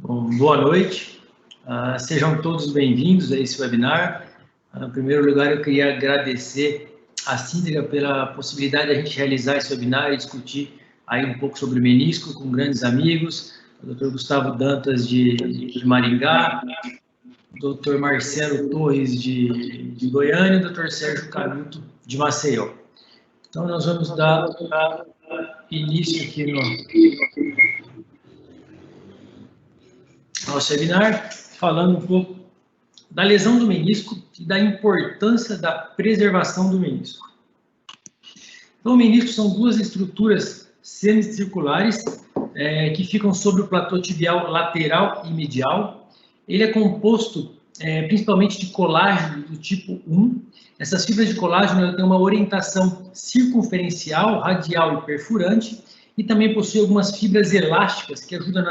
Bom, boa noite, sejam todos bem-vindos a esse webinar. Em primeiro lugar, eu queria agradecer a Cíntriga pela possibilidade de a gente realizar esse webinar e discutir aí um pouco sobre o menisco com grandes amigos, o Dr. Gustavo Dantas de Maringá, o Dr. Marcelo Torres de Goiânia e o Dr. Sérgio Camilto de Maceió. Então, nós vamos dar início aqui no nosso webinar, falando um pouco da lesão do menisco e da importância da preservação do menisco. Então, o menisco são duas estruturas semicirculares que ficam sobre o platô tibial lateral e medial. Ele é composto principalmente de colágeno do tipo 1. Essas fibras de colágeno têm uma orientação circunferencial, radial e perfurante, e também possui algumas fibras elásticas que ajudam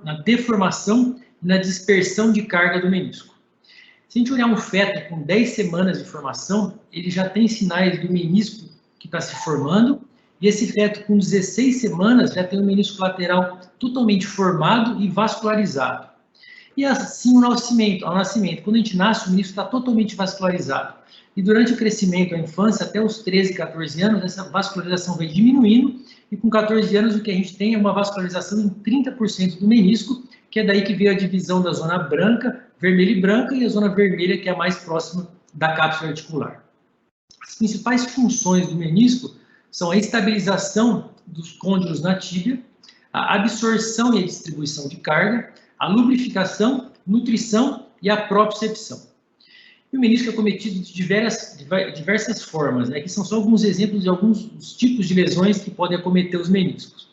na deformação e na dispersão de carga do menisco. Se a gente olhar um feto com 10 semanas de formação, ele já tem sinais do menisco que está se formando, e esse feto com 16 semanas já tem um menisco lateral totalmente formado e vascularizado. E assim ao nascimento, quando a gente nasce, o menisco está totalmente vascularizado. E durante o crescimento, a infância, até os 13, 14 anos, essa vascularização vai diminuindo, e com 14 anos o que a gente tem é uma vascularização em 30% do menisco, que é daí que veio a divisão da zona branca, vermelha e branca, e a zona vermelha, que é a mais próxima da cápsula articular. As principais funções do menisco são a estabilização dos côndilos na tíbia, a absorção e a distribuição de carga, a lubrificação, nutrição e a propriocepção. E o menisco é cometido de diversas formas, que são só alguns exemplos de alguns dos tipos de lesões que podem acometer os meniscos.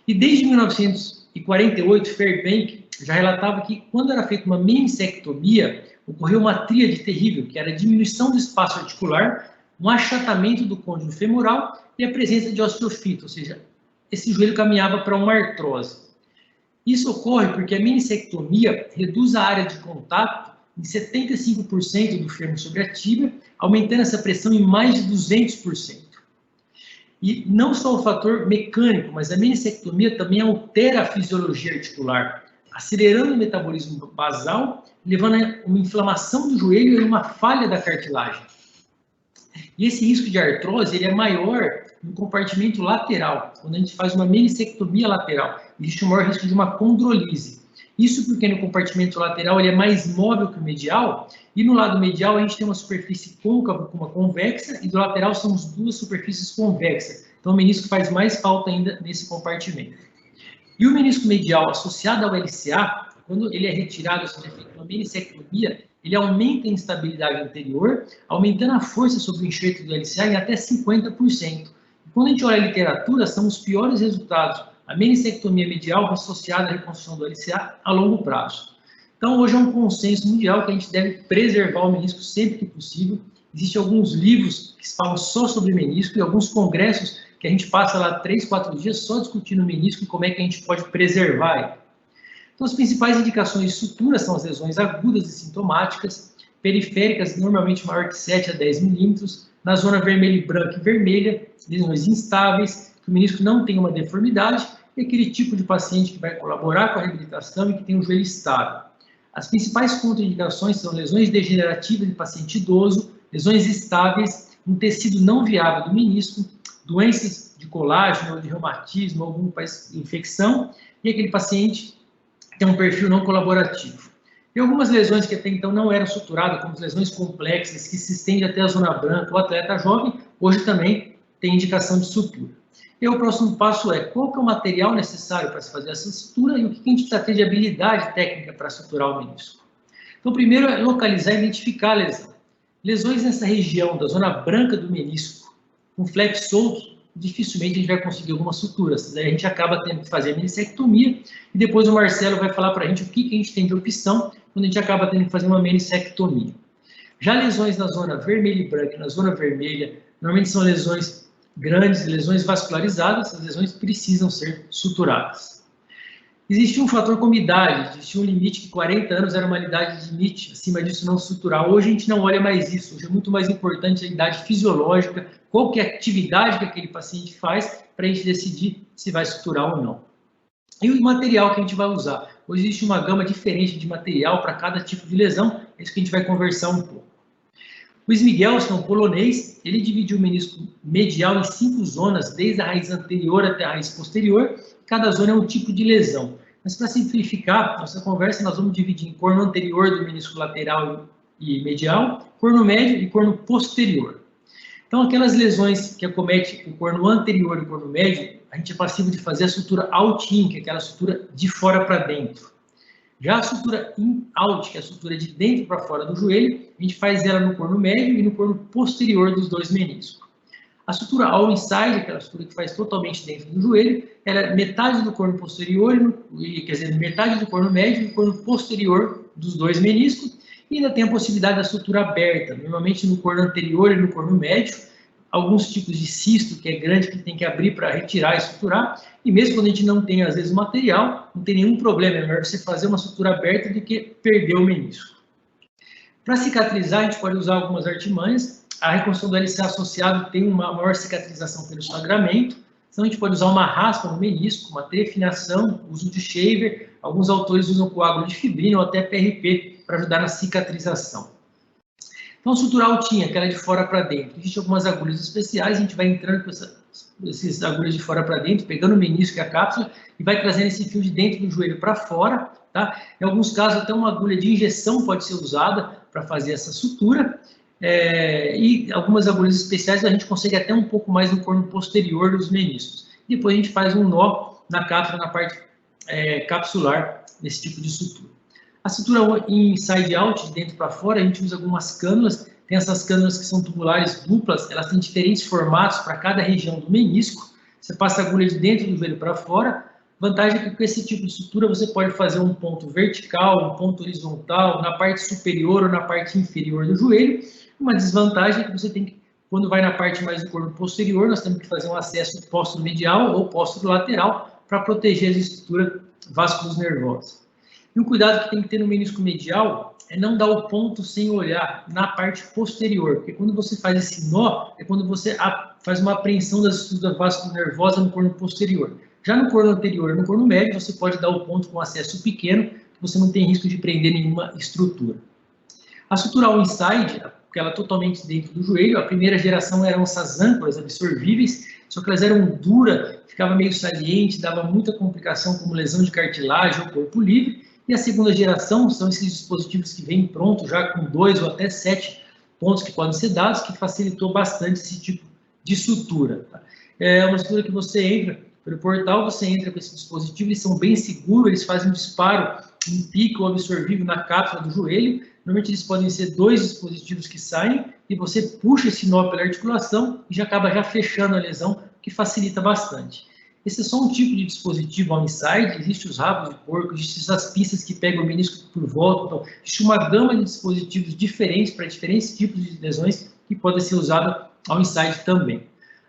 E desde 1948, Fairbank já relatava que quando era feita uma meniscectomia, ocorreu uma tríade terrível, que era a diminuição do espaço articular, um achatamento do côndilo femoral e a presença de osteofito, ou seja, esse joelho caminhava para uma artrose. Isso ocorre porque a meniscectomia reduz a área de contato em 75% do fêmur sobre a tíbia, aumentando essa pressão em mais de 200%. E não só o fator mecânico, mas a meniscectomia também altera a fisiologia articular, acelerando o metabolismo basal, levando a uma inflamação do joelho e uma falha da cartilagem. E esse risco de artrose ele é maior no compartimento lateral, quando a gente faz uma meniscectomia lateral, existe um maior risco de uma condrolise. Isso porque no compartimento lateral ele é mais móvel que o medial, e no lado medial a gente tem uma superfície côncava com uma convexa, e do lateral são as duas superfícies convexas. Então o menisco faz mais falta ainda nesse compartimento. E o menisco medial associado ao LCA, quando ele é retirado, ou seja, feito uma meniscectomia, ele aumenta a instabilidade anterior, aumentando a força sobre o enxerto do LCA em até 50%. E quando a gente olha a literatura, são os piores resultados. A meniscectomia medial associada à reconstrução do LCA a longo prazo. Então, hoje é um consenso mundial que a gente deve preservar o menisco sempre que possível. Existem alguns livros que falam só sobre menisco e alguns congressos que a gente passa lá 3, 4 dias só discutindo o menisco e como é que a gente pode preservar ele. Então, as principais indicações de sutura são as lesões agudas e sintomáticas, periféricas, normalmente maior que 7 a 10 milímetros, na zona vermelha e branca e vermelha, lesões instáveis, que o menisco não tem uma deformidade, e aquele tipo de paciente que vai colaborar com a reabilitação e que tem um joelho estável. As principais contraindicações são lesões degenerativas de paciente idoso, lesões estáveis, um tecido não viável do menisco, doenças de colágeno ou de reumatismo, alguma infecção, e aquele paciente tem um perfil não colaborativo. E algumas lesões que até então não eram suturadas, como as lesões complexas, que se estendem até a zona branca, o atleta jovem, hoje também tem indicação de sutura. E o próximo passo é, qual que é o material necessário para se fazer essa sutura e o que a gente precisa ter de habilidade técnica para suturar o menisco. Então, primeiro é localizar e identificar a lesão. Lesões nessa região da zona branca do menisco, com flex solto, dificilmente a gente vai conseguir alguma sutura. Daí a gente acaba tendo que fazer a meniscectomia e depois o Marcelo vai falar para a gente o que a gente tem de opção quando a gente acaba tendo que fazer uma meniscectomia. Já lesões na zona vermelha e branca, na zona vermelha, normalmente são lesões grandes, lesões vascularizadas, essas lesões precisam ser suturadas. Existia um fator como idade, existia um limite que 40 anos era uma idade limite, acima disso não suturar. Hoje a gente não olha mais isso, hoje é muito mais importante a idade fisiológica, qual que é a atividade que aquele paciente faz para a gente decidir se vai suturar ou não. E o material que a gente vai usar. Hoje existe uma gama diferente de material para cada tipo de lesão, é isso que a gente vai conversar um pouco. O Smigelsson, polonês, ele dividiu o menisco medial em 5 zonas, desde a raiz anterior até a raiz posterior. Cada zona é um tipo de lesão. Mas para simplificar nossa conversa, nós vamos dividir em corno anterior do menisco lateral e medial, corno médio e corno posterior. Então, aquelas lesões que acometem o corno anterior e o corno médio, a gente é passivo de fazer a sutura out-in, que é aquela sutura de fora para dentro. Já a sutura in-out, que é a sutura de dentro para fora do joelho, a gente faz ela no corno médio e no corno posterior dos dois meniscos. A sutura all-inside, aquela sutura que faz totalmente dentro do joelho, ela é metade do corno posterior, quer dizer, metade do corno médio e do corno posterior dos dois meniscos, e ainda tem a possibilidade da sutura aberta, normalmente no corno anterior e no corno médio, alguns tipos de cisto, que é grande, que tem que abrir para retirar e suturar, e mesmo quando a gente não tem, às vezes, o material, não tem nenhum problema, é melhor você fazer uma sutura aberta do que perder o menisco. Para cicatrizar, a gente pode usar algumas artimanhas. A reconstrução do LCA associado tem uma maior cicatrização pelo sangramento, então a gente pode usar uma raspa no menisco, uma trefinação, uso de shaver, alguns autores usam coágulo de fibrina ou até PRP para ajudar na cicatrização. Então, suturar altinha, aquela de fora para dentro. Existem algumas agulhas especiais, a gente vai entrando com essas agulhas de fora para dentro, pegando o menisco e a cápsula, e vai trazendo esse fio de dentro do joelho para fora. Tá? Em alguns casos, até uma agulha de injeção pode ser usada para fazer essa sutura. E algumas agulhas especiais a gente consegue até um pouco mais no corno posterior dos meniscos. Depois a gente faz um nó na cápsula, na parte capsular desse tipo de sutura. A sutura inside out, de dentro para fora, a gente usa algumas cânulas. Tem essas cânulas que são tubulares duplas, elas têm diferentes formatos para cada região do menisco. Você passa a agulha de dentro do joelho para fora. Vantagem é que com esse tipo de sutura você pode fazer um ponto vertical, um ponto horizontal, na parte superior ou na parte inferior do joelho. Uma desvantagem é que você tem que, quando vai na parte mais do corpo posterior, nós temos que fazer um acesso póstero medial ou póstero lateral para proteger as estruturas vasculos nervosas. E um cuidado que tem que ter no menisco medial é não dar o ponto sem olhar na parte posterior, porque quando você faz esse nó, é quando você faz uma apreensão das estruturas vasculo nervosas no corno posterior. Já no corno anterior, no corno médio, você pode dar o ponto com acesso pequeno, que você não tem risco de prender nenhuma estrutura. A sutura all inside, porque ela é totalmente dentro do joelho, a primeira geração eram essas âncoras absorvíveis, só que elas eram duras, ficava meio saliente, dava muita complicação como lesão de cartilagem ou corpo livre. E a segunda geração são esses dispositivos que vêm prontos já com 2 ou até 7 pontos que podem ser dados, que facilitou bastante esse tipo de sutura. Tá? É uma sutura que você entra pelo portal, você entra com esse dispositivo, eles são bem seguros, eles fazem um disparo em pico absorvível na cápsula do joelho. Normalmente eles podem ser 2 dispositivos que saem e você puxa esse nó pela articulação e já acaba já fechando a lesão, que facilita bastante. Esse é só um tipo de dispositivo on inside, existem os rabos de porco, existem essas pinças que pegam o menisco por volta, então existe uma gama de dispositivos diferentes para diferentes tipos de lesões que podem ser usadas on inside também.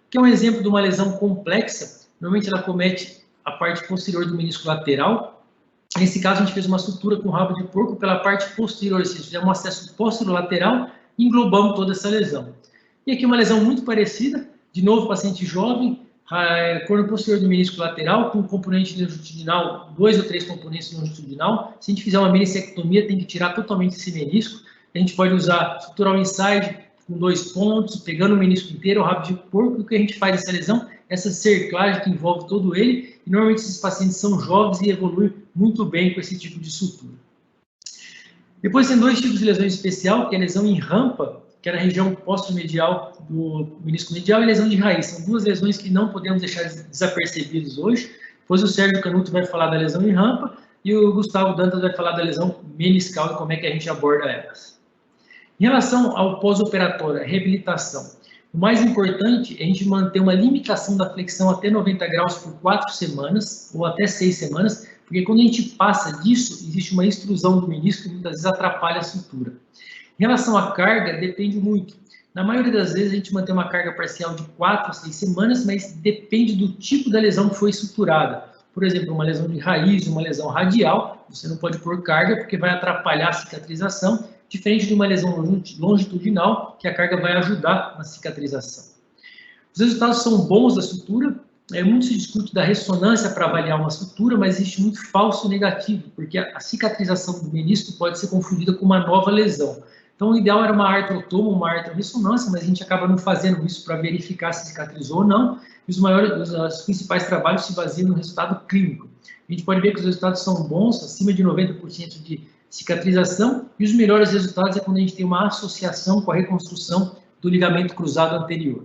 Aqui é um exemplo de uma lesão complexa, normalmente ela comete a parte posterior do menisco lateral. Nesse caso a gente fez uma sutura com rabo de porco pela parte posterior, ou seja, fizemos um acesso posterior-lateral e englobamos toda essa lesão. E aqui uma lesão muito parecida, de novo paciente jovem, corno posterior do menisco lateral, com componente longitudinal, 2 ou 3 componentes longitudinal. Se a gente fizer uma meniscectomia, tem que tirar totalmente esse menisco. A gente pode usar sutural inside com 2 pontos, pegando o menisco inteiro, o rabo de porco. E o que a gente faz nessa lesão? Essa cerclagem que envolve todo ele. E normalmente esses pacientes são jovens e evoluem muito bem com esse tipo de sutura. Depois tem 2 tipos de lesão especial, que é a lesão em rampa, que é na região póstero-medial do menisco medial, e lesão de raiz. São 2 lesões que não podemos deixar desapercebidas hoje, pois o Sérgio Canuto vai falar da lesão em rampa e o Gustavo Dantas vai falar da lesão meniscal e como é que a gente aborda elas. Em relação ao pós-operatório, a reabilitação, o mais importante é a gente manter uma limitação da flexão até 90 graus por 4 semanas ou até 6 semanas, porque quando a gente passa disso, existe uma extrusão do menisco que muitas vezes atrapalha a sutura. Em relação à carga, depende muito. Na maioria das vezes, a gente mantém uma carga parcial de 4 a 6 semanas, mas depende do tipo da lesão que foi suturada. Por exemplo, uma lesão de raiz, uma lesão radial, você não pode pôr carga porque vai atrapalhar a cicatrização, diferente de uma lesão longitudinal, que a carga vai ajudar na cicatrização. Os resultados são bons da sutura, muito se discute da ressonância para avaliar uma sutura, mas existe muito falso negativo, porque a cicatrização do menisco pode ser confundida com uma nova lesão. Então, o ideal era uma artrotoma, uma artrorressonância, mas a gente acaba não fazendo isso para verificar se cicatrizou ou não, e os principais trabalhos se baseiam no resultado clínico. A gente pode ver que os resultados são bons, acima de 90% de cicatrização, e os melhores resultados é quando a gente tem uma associação com a reconstrução do ligamento cruzado anterior.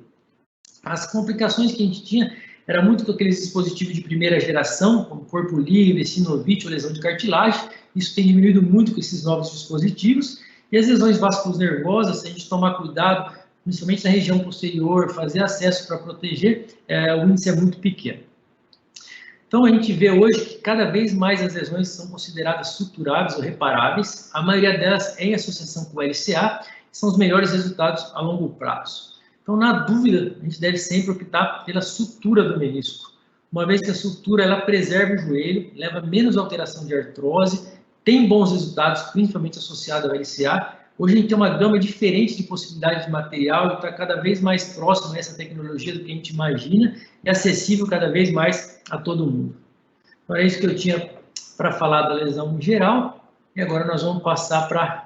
As complicações que a gente tinha era muito com aqueles dispositivos de primeira geração, como corpo livre, sinovite ou lesão de cartilagem. Isso tem diminuído muito com esses novos dispositivos. E as lesões vasculares nervosas, se a gente tomar cuidado, principalmente na região posterior, fazer acesso para proteger, o índice é muito pequeno. Então, a gente vê hoje que cada vez mais as lesões são consideradas suturáveis ou reparáveis. A maioria delas é em associação com o LCA, que são os melhores resultados a longo prazo. Então, na dúvida, a gente deve sempre optar pela sutura do menisco, uma vez que a sutura ela preserva o joelho, leva menos alteração de artrose, tem bons resultados, principalmente associado ao LCA. Hoje a gente tem uma gama diferente de possibilidades de material e está cada vez mais próximo a essa tecnologia do que a gente imagina e acessível cada vez mais a todo mundo. Então, é isso que eu tinha para falar da lesão em geral, e agora nós vamos passar para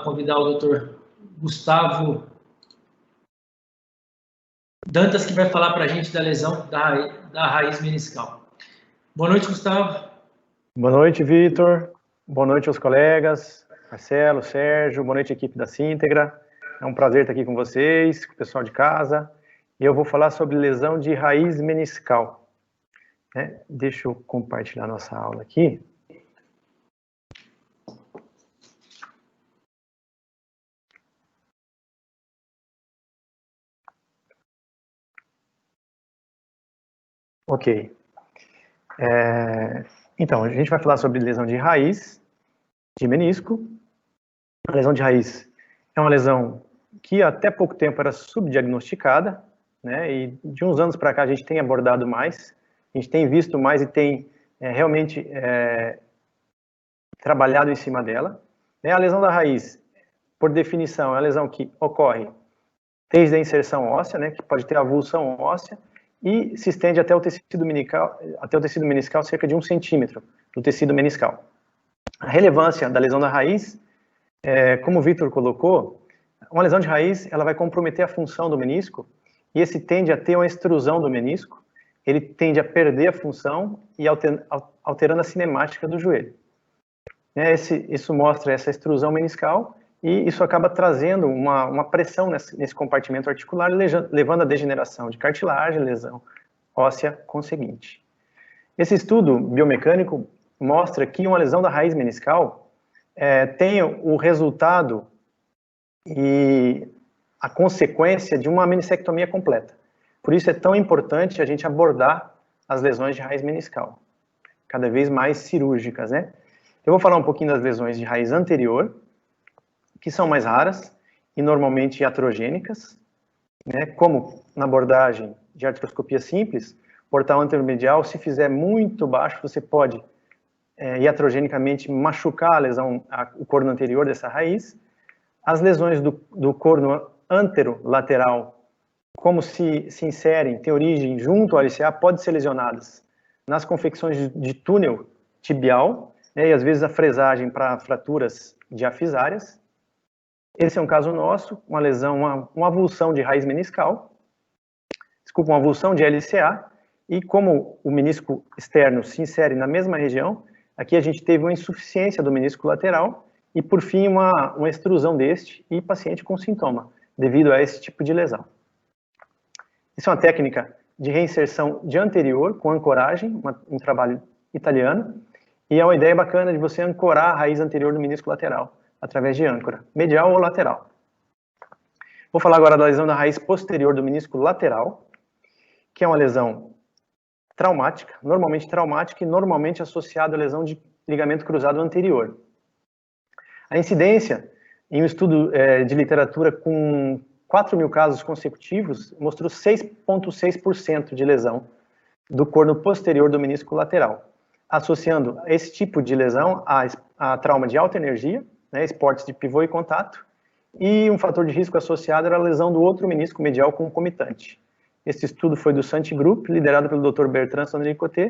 convidar o Dr. Gustavo Dantas, que vai falar para a gente da lesão da raiz meniscal. Boa noite, Gustavo. Boa noite, Vitor. Boa noite aos colegas, Marcelo, Sérgio, boa noite, equipe da Síntegra. É um prazer estar aqui com vocês, com o pessoal de casa. E eu vou falar sobre lesão de raiz meniscal. Deixa eu compartilhar nossa aula aqui. Ok. Então, a gente vai falar sobre lesão de raiz de menisco. A lesão de raiz é uma lesão que até pouco tempo era subdiagnosticada, né? E de uns anos para cá a gente tem abordado mais, a gente tem visto mais e tem realmente trabalhado em cima dela. A lesão da raiz, por definição, é a lesão que ocorre desde a inserção óssea, né? Que pode ter avulsão óssea, e se estende até o tecido meniscal, cerca de 1 centímetro do tecido meniscal. A relevância da lesão da raiz, como o Vitor colocou, uma lesão de raiz ela vai comprometer a função do menisco, e esse tende a ter uma extrusão do menisco, ele tende a perder a função e alterando a cinemática do joelho. Isso mostra essa extrusão meniscal, e isso acaba trazendo uma pressão nesse compartimento articular, levando à degeneração de cartilagem, lesão óssea conseguinte. Esse estudo biomecânico mostra que uma lesão da raiz meniscal tem o resultado e a consequência de uma menissectomia completa. Por isso é tão importante a gente abordar as lesões de raiz meniscal, cada vez mais cirúrgicas, né? Eu vou falar um pouquinho das lesões de raiz anterior, que são mais raras e normalmente iatrogênicas, né? Como na abordagem de artroscopia simples, portal anteromedial, se fizer muito baixo, você pode iatrogenicamente machucar a lesão, o corno anterior dessa raiz. As lesões do corno anterolateral, como se inserem, têm origem junto ao LCA, podem ser lesionadas nas confecções de túnel tibial, né? E às vezes a fresagem para fraturas diafisárias. Esse é um caso nosso, uma lesão, uma avulsão de raiz meniscal, uma avulsão de LCA, e como o menisco externo se insere na mesma região, aqui a gente teve uma insuficiência do menisco lateral e, por fim, uma extrusão deste e paciente com sintoma, devido a esse tipo de lesão. Isso é uma técnica de reinserção de anterior com ancoragem, um trabalho italiano, e é uma ideia bacana de você ancorar a raiz anterior do menisco lateral, através de âncora, medial ou lateral. Vou falar agora da lesão da raiz posterior do menisco lateral, que é uma lesão traumática, e normalmente associada à lesão de ligamento cruzado anterior. A incidência, em um estudo de literatura com 4.000 casos consecutivos, mostrou 6,6% de lesão do corno posterior do menisco lateral, associando esse tipo de lesão a trauma de alta energia, né, esportes de pivô e contato, e um fator de risco associado era a lesão do outro menisco medial concomitante. Esse estudo foi do Santi Group, liderado pelo Dr. Bertrand Sandricoté,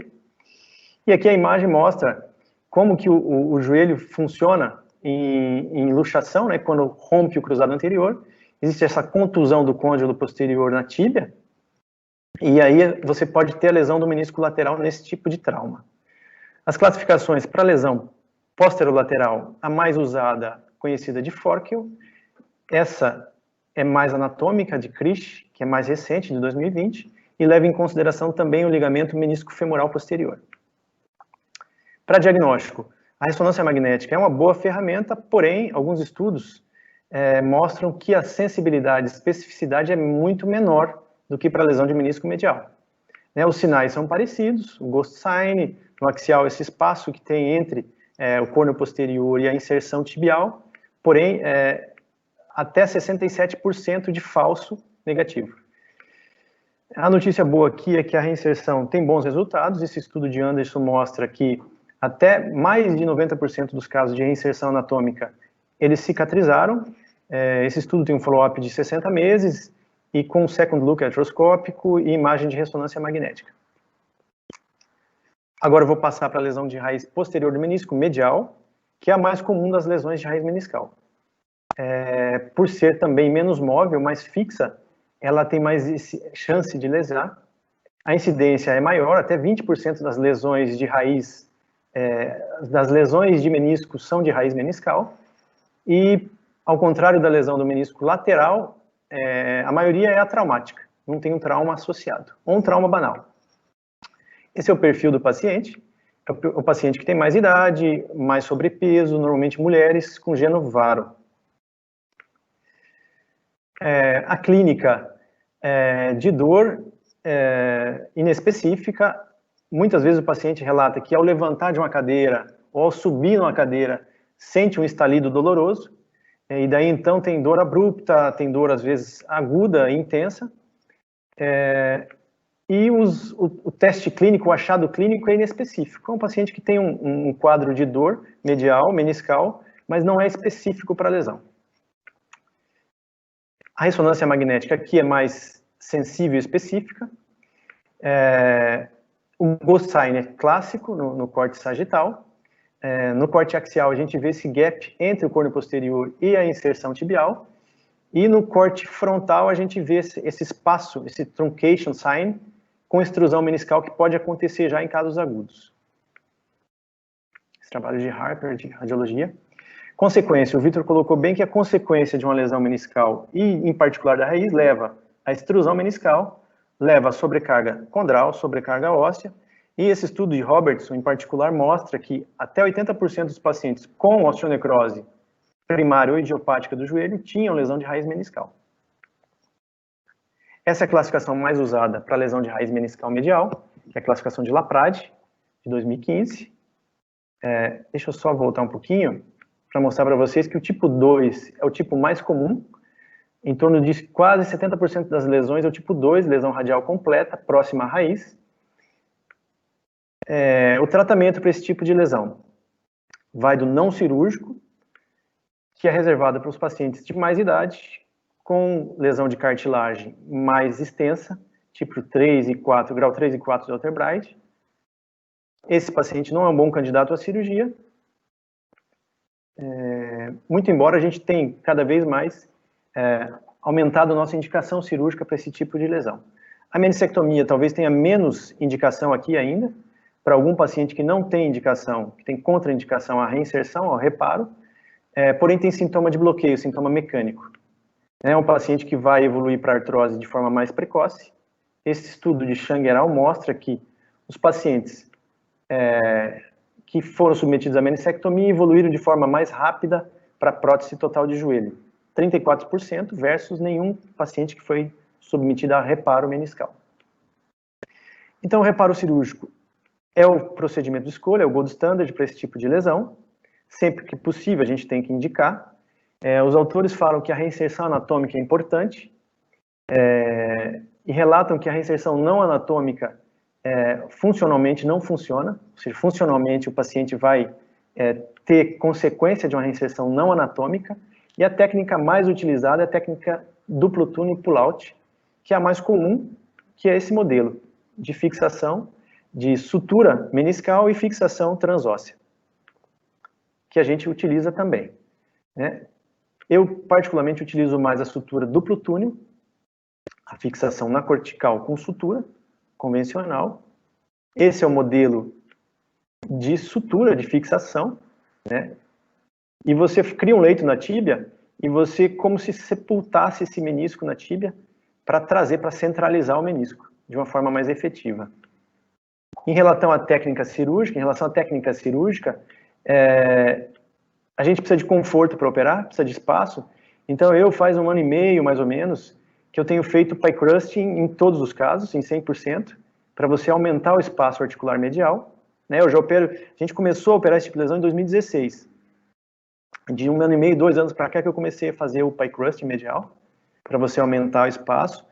e aqui a imagem mostra como que o joelho funciona em luxação, né, quando rompe o cruzado anterior, existe essa contusão do côndilo posterior na tíbia, e aí você pode ter a lesão do menisco lateral nesse tipo de trauma. As classificações para lesão posterolateral, a mais usada, conhecida de Forkel, essa é mais anatômica, de Krisch, que é mais recente, de 2020, e leva em consideração também o ligamento menisco femoral posterior. Para diagnóstico, a ressonância magnética é uma boa ferramenta, porém, alguns estudos mostram que a sensibilidade e especificidade é muito menor do que para lesão de menisco medial. Os sinais são parecidos, o ghost sign, no axial, esse espaço que tem entre o córneo posterior e a inserção tibial, porém, até 67% de falso negativo. A notícia boa aqui é que a reinserção tem bons resultados. Esse estudo de Anderson mostra que até mais de 90% dos casos de reinserção anatômica, eles cicatrizaram. Esse estudo tem um follow-up de 60 meses e com second look artroscópico e imagem de ressonância magnética. Agora eu vou passar para a lesão de raiz posterior do menisco medial, que é a mais comum das lesões de raiz meniscal. Por ser também menos móvel, mais fixa, ela tem mais chance de lesar. A incidência é maior, até 20% das lesões de raiz, das lesões de menisco são de raiz meniscal, e ao contrário da lesão do menisco lateral, a maioria é atraumática, não tem um trauma associado, ou um trauma banal. Esse é o perfil do paciente, é o paciente que tem mais idade, mais sobrepeso, normalmente mulheres com geno varo. A clínica de dor inespecífica, muitas vezes o paciente relata que ao levantar de uma cadeira ou ao subir numa cadeira, sente um estalido doloroso, e daí então tem dor abrupta, tem dor às vezes aguda e intensa, e o teste clínico, o achado clínico é inespecífico. É um paciente que tem um quadro de dor medial, meniscal, mas não é específico para a lesão. A ressonância magnética aqui é mais sensível e específica. O ghost sign é clássico no corte sagital. No corte axial, a gente vê esse gap entre o córneo posterior e a inserção tibial. E no corte frontal, a gente vê esse espaço, esse truncation sign, com extrusão meniscal que pode acontecer já em casos agudos. Esse trabalho de Harper, de radiologia. Consequência, o Vitor colocou bem que a consequência de uma lesão meniscal, e em particular da raiz, leva a extrusão meniscal, leva a sobrecarga condral, sobrecarga óssea, e esse estudo de Robertson, em particular, mostra que até 80% dos pacientes com osteonecrose primária ou idiopática do joelho tinham lesão de raiz meniscal. Essa é a classificação mais usada para lesão de raiz meniscal medial, que é a classificação de Laprade, de 2015. Deixa eu só voltar um pouquinho para mostrar para vocês que o tipo 2 é o tipo mais comum. Em torno de quase 70% das lesões é o tipo 2, lesão radial completa, próxima à raiz. O tratamento para esse tipo de lesão vai do não cirúrgico, que é reservado para os pacientes de mais idade, com lesão de cartilagem mais extensa, tipo 3 e 4, grau 3 e 4 de Osterbreite. Esse paciente não é um bom candidato à cirurgia, muito embora a gente tenha cada vez mais aumentado a nossa indicação cirúrgica para esse tipo de lesão. A menissectomia talvez tenha menos indicação aqui ainda, para algum paciente que não tem indicação, que tem contraindicação à reinserção, ao reparo, porém tem sintoma de bloqueio, sintoma mecânico. É um paciente que vai evoluir para artrose de forma mais precoce. Esse estudo de Chang et al. Mostra que os pacientes que foram submetidos à menissectomia evoluíram de forma mais rápida para prótese total de joelho. 34% versus nenhum paciente que foi submetido a reparo meniscal. Então, o reparo cirúrgico é o procedimento de escolha, é o gold standard para esse tipo de lesão. Sempre que possível, a gente tem que indicar. Os autores falam que a reinserção anatômica é importante e relatam que a reinserção não anatômica funcionalmente não funciona, ou seja, funcionalmente o paciente vai ter consequência de uma reinserção não anatômica E a técnica mais utilizada é a técnica duplo túnel pull-out, que é a mais comum, que é esse modelo de fixação de sutura meniscal e fixação transóssea, que a gente utiliza também, né? Eu, particularmente, utilizo mais a sutura duplo túnel, a fixação na cortical com sutura convencional. Esse é o modelo de sutura, de fixação, né? E você cria um leito na tíbia e você como se sepultasse esse menisco na tíbia para trazer, para centralizar o menisco de uma forma mais efetiva. Em relação à técnica cirúrgica, a gente precisa de conforto para operar, precisa de espaço. Então, faz 1 ano e meio, mais ou menos, que eu tenho feito pie crusting em todos os casos, em 100%, para você aumentar o espaço articular medial. Né? Eu já opero, a gente começou a operar esse tipo de lesão em 2016. De 1 ano e meio, 2 anos para cá que eu comecei a fazer o pie crusting medial, para você aumentar o espaço.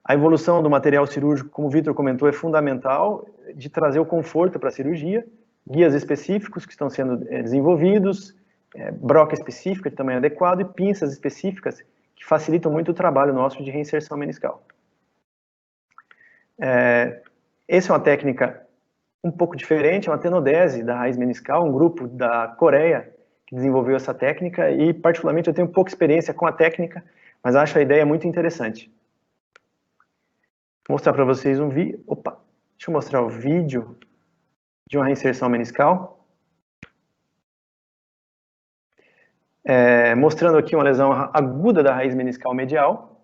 A evolução do material cirúrgico, como o Vitor comentou, é fundamental, de trazer o conforto para a cirurgia, guias específicos que estão sendo desenvolvidos, broca específica de tamanho adequado e pinças específicas que facilitam muito o trabalho nosso de reinserção meniscal. Essa é uma técnica um pouco diferente, é uma tenodese da raiz meniscal, um grupo da Coreia que desenvolveu essa técnica e, particularmente, eu tenho pouca experiência com a técnica, mas acho a ideia muito interessante. Vou mostrar para vocês um vídeo. Opa, deixa eu mostrar o vídeo de uma reinserção meniscal. Mostrando aqui uma lesão aguda da raiz meniscal medial.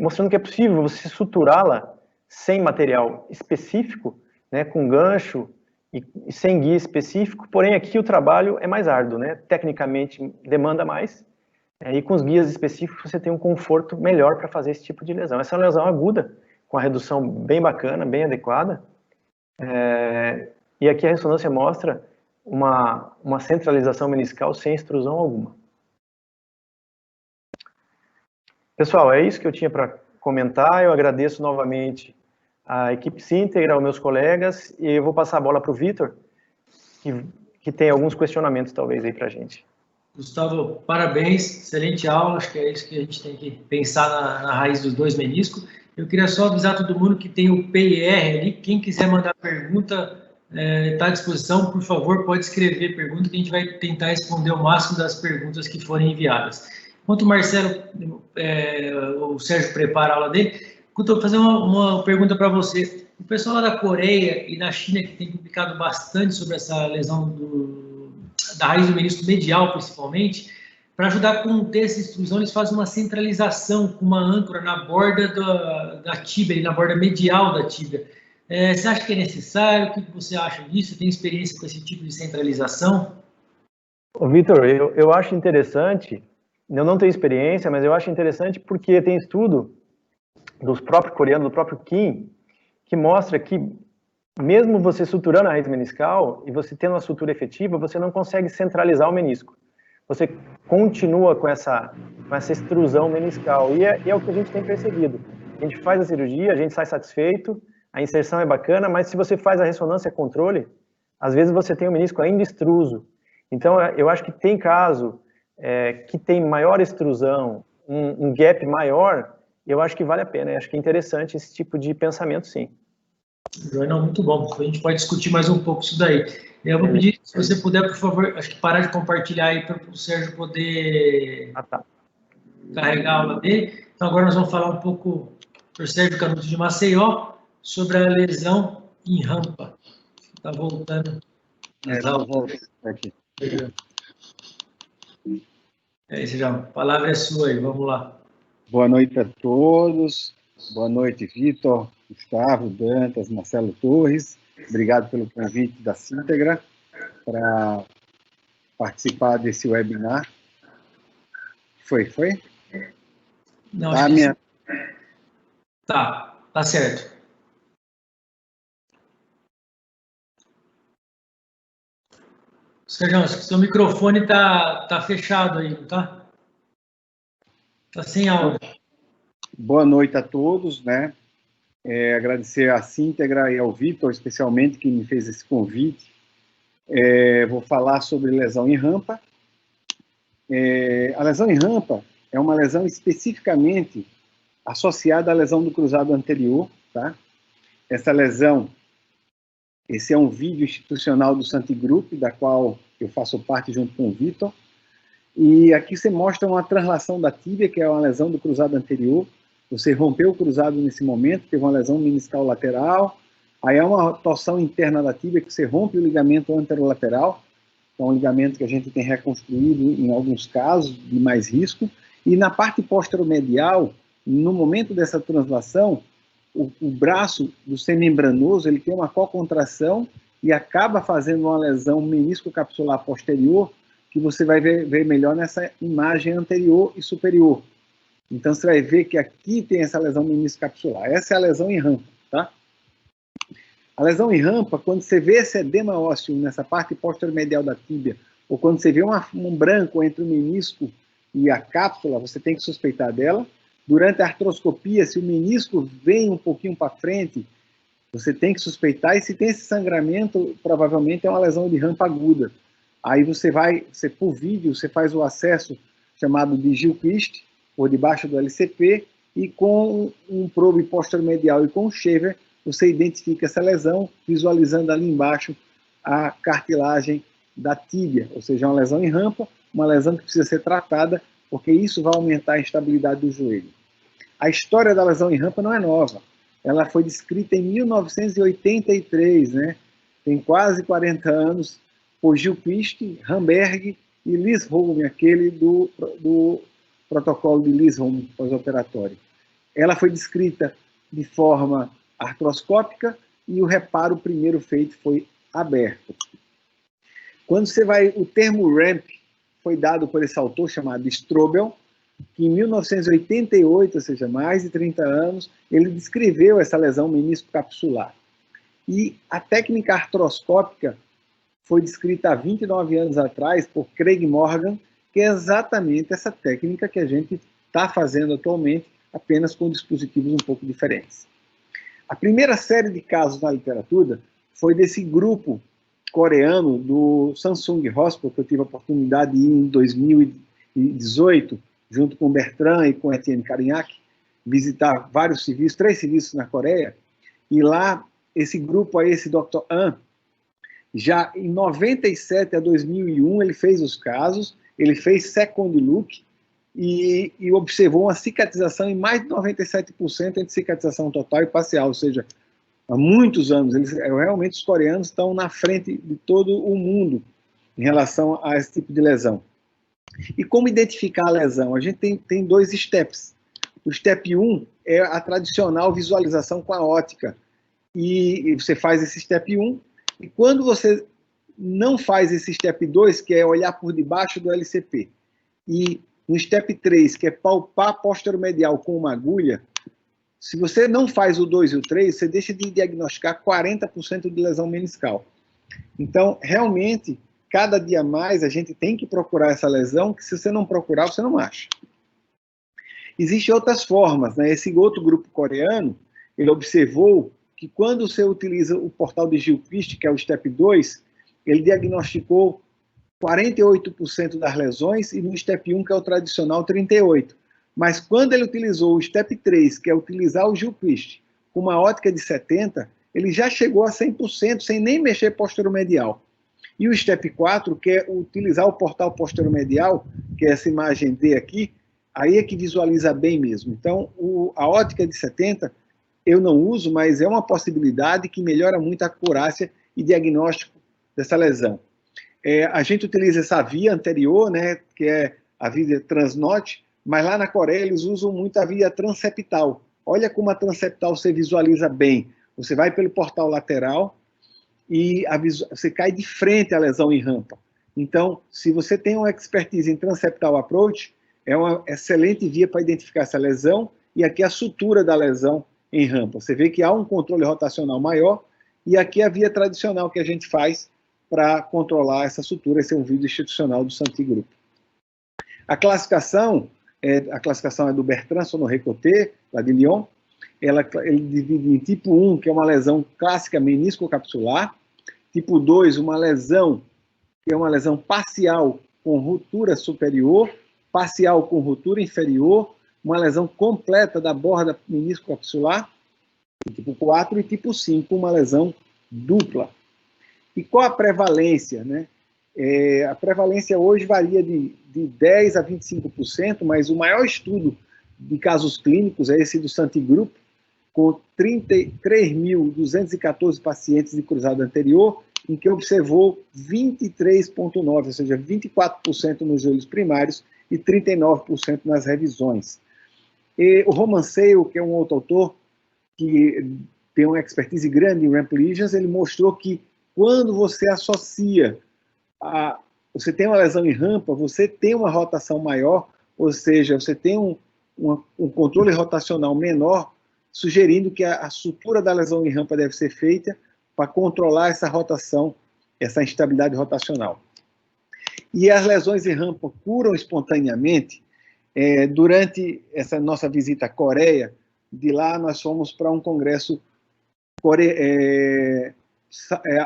Mostrando que é possível você suturá-la sem material específico, né, com gancho e sem guia específico, porém aqui o trabalho é mais árduo, né? Tecnicamente demanda mais, e com os guias específicos você tem um conforto melhor para fazer esse tipo de lesão. Essa é uma lesão aguda, com a redução bem bacana, bem adequada, e aqui a ressonância mostra uma centralização meniscal sem extrusão alguma. Pessoal, é isso que eu tinha para comentar. Eu agradeço novamente a equipe Sintegra, aos meus colegas, e eu vou passar a bola para o Vitor, que tem alguns questionamentos talvez aí para a gente. Gustavo, parabéns, excelente aula, acho que é isso que a gente tem que pensar na raiz dos dois meniscos. Eu queria só avisar todo mundo que tem o PIR ali, quem quiser mandar pergunta, está à disposição, por favor, pode escrever pergunta que a gente vai tentar responder o máximo das perguntas que forem enviadas. Enquanto o Marcelo, o Sérgio prepara a aula dele, eu vou fazer uma pergunta para você. O pessoal lá da Coreia e da China, que tem publicado bastante sobre essa lesão da raiz do menisco medial, principalmente, para ajudar a conter essa extrusão, eles fazem uma centralização com uma âncora na borda da tíbia, na borda medial da tíbia. Você acha que é necessário? O que você acha disso? Você tem experiência com esse tipo de centralização? Vitor, eu acho interessante, eu não tenho experiência, mas eu acho interessante porque tem estudo dos próprios coreanos, do próprio Kim, que mostra que mesmo você suturando a raiz meniscal e você tendo uma sutura efetiva, você não consegue centralizar o menisco. Você continua com essa extrusão meniscal. E é o que a gente tem percebido. A gente faz a cirurgia, a gente sai satisfeito, a inserção é bacana, mas se você faz a ressonância controle, às vezes você tem o menisco ainda extruso. Então, eu acho que tem caso que tem maior extrusão, um gap maior, eu acho que vale a pena. Eu acho que é interessante esse tipo de pensamento, sim. Não, muito bom. A gente pode discutir mais um pouco isso daí. Eu vou pedir, se você puder, por favor, acho que parar de compartilhar aí para o Sérgio poder carregar a aula dele. Então, agora nós vamos falar um pouco, para o Sérgio Canuto de Maceió, sobre a lesão em rampa. Está voltando. Aqui. Já, a palavra é sua aí, vamos lá. Boa noite a todos. Boa noite, Vitor, Gustavo, Dantas, Marcelo Torres. Obrigado pelo convite da Sintegra para participar desse webinar. Foi? Não, tá certo. Sérgio, seu microfone tá fechado aí, não tá? Tá sem áudio. Boa noite a todos, né? Agradecer à Sintegra e ao Vitor, especialmente, que me fez esse convite. Vou falar sobre lesão em rampa. A lesão em rampa é uma lesão especificamente associada à lesão do cruzado anterior, tá? Essa lesão, esse é um vídeo institucional do Santigroup, da qual eu faço parte junto com o Vitor, e aqui você mostra uma translação da tíbia, que é uma lesão do cruzado anterior. Você rompeu o cruzado nesse momento, teve uma lesão meniscal lateral, aí há uma torção interna da tíbia, que você rompe o ligamento anterolateral, que é um ligamento que a gente tem reconstruído em alguns casos de mais risco, e na parte posteromedial, no momento dessa translação, o braço do semembranoso, ele tem uma cocontração e acaba fazendo uma lesão menisco-capsular posterior, que você vai ver melhor nessa imagem anterior e superior. Então, você vai ver que aqui tem essa lesão menisco-capsular. Essa é a lesão em rampa, tá? A lesão em rampa, quando você vê esse edema ósseo nessa parte posteromedial da tíbia, ou quando você vê um branco entre o menisco e a cápsula, você tem que suspeitar dela. Durante a artroscopia, se o menisco vem um pouquinho para frente, você tem que suspeitar, e se tem esse sangramento, provavelmente é uma lesão de rampa aguda. Aí por vídeo, você faz o acesso chamado de Gilchrist, por debaixo do LCP, e com um probe posteromedial e com um shaver, você identifica essa lesão, visualizando ali embaixo a cartilagem da tíbia, ou seja, uma lesão em rampa, uma lesão que precisa ser tratada, porque isso vai aumentar a instabilidade do joelho. A história da lesão em rampa não é nova. Ela foi descrita em 1983, né? Tem quase 40 anos, por Gilchrist, Hamberg e Lisholm, aquele do protocolo de Lisholm pós-operatório. Ela foi descrita de forma artroscópica e o reparo primeiro feito foi aberto. Quando você vai, o termo ramp foi dado por esse autor chamado Strobel, que em 1988, ou seja, mais de 30 anos, ele descreveu essa lesão menisco-capsular. E a técnica artroscópica foi descrita há 29 anos atrás por Craig Morgan, que é exatamente essa técnica que a gente está fazendo atualmente, apenas com dispositivos um pouco diferentes. A primeira série de casos na literatura foi desse grupo coreano do Samsung Hospital, que eu tive a oportunidade de ir em 2018, junto com Bertrand e com Etienne Carignac, visitar vários serviços, 3 serviços na Coreia, e lá, esse grupo aí, esse Dr. An, já em 97 a 2001, ele fez os casos, ele fez second look, e observou uma cicatrização em mais de 97% entre cicatrização total e parcial, ou seja, há muitos anos, realmente os coreanos estão na frente de todo o mundo em relação a esse tipo de lesão. E como identificar a lesão? A gente tem 2 steps. O step 1 é a tradicional visualização com a ótica. E você faz esse step 1, e quando você não faz esse step 2, que é olhar por debaixo do LCP, e no step 3, que é palpar posteromedial com uma agulha, se você não faz o 2 e o 3, você deixa de diagnosticar 40% de lesão meniscal. Então, realmente, cada dia mais a gente tem que procurar essa lesão, que se você não procurar, você não acha. Existem outras formas, né? Esse outro grupo coreano, ele observou que quando você utiliza o portal de Gilchrist, que é o step 2, ele diagnosticou 48% das lesões, e no step 1, que é o tradicional, 38%. Mas quando ele utilizou o step 3, que é utilizar o Gilchrist, com uma ótica de 70%, ele já chegou a 100%, sem nem mexer posteromedial. E o step 4, que é utilizar o portal posteromedial, que é essa imagem D aqui, aí é que visualiza bem mesmo. Então, a ótica de 70, eu não uso, mas é uma possibilidade que melhora muito a acurácia e diagnóstico dessa lesão. A gente utiliza essa via anterior, né, que é a via transnote, mas lá na Coreia eles usam muito a via transeptal. Olha como a transeptal você visualiza bem. Você vai pelo portal lateral e você cai de frente à lesão em rampa. Então, se você tem uma expertise em transeptal approach, é uma excelente via para identificar essa lesão, e aqui a sutura da lesão em rampa. Você vê que há um controle rotacional maior, e aqui a via tradicional que a gente faz para controlar essa sutura. Esse é um vídeo institucional do Santigroup. A classificação é do Bertrand Sonorecoté, lá de Lyon. Ele divide em tipo 1, que é uma lesão clássica menisco-capsular, tipo 2, uma lesão que é uma lesão parcial com ruptura superior, parcial com ruptura inferior, uma lesão completa da borda menisco-capsular, tipo 4, e tipo 5, uma lesão dupla. E qual a prevalência, né? A prevalência hoje varia de 10% a 25%, mas o maior estudo de casos clínicos é esse do Santigroup, com 33.214 pacientes de cruzado anterior, em que observou 23,9%, ou seja, 24% nos joelhos primários e 39% nas revisões. E o Roman Sale, que é um outro autor que tem uma expertise grande em ramp lesions, ele mostrou que quando você associa você tem uma lesão em rampa, você tem uma rotação maior, ou seja, você tem um controle rotacional menor, sugerindo que a sutura da lesão em rampa deve ser feita para controlar essa rotação, essa instabilidade rotacional. E as lesões em rampa curam espontaneamente. Durante essa nossa visita à Coreia, de lá nós fomos para um congresso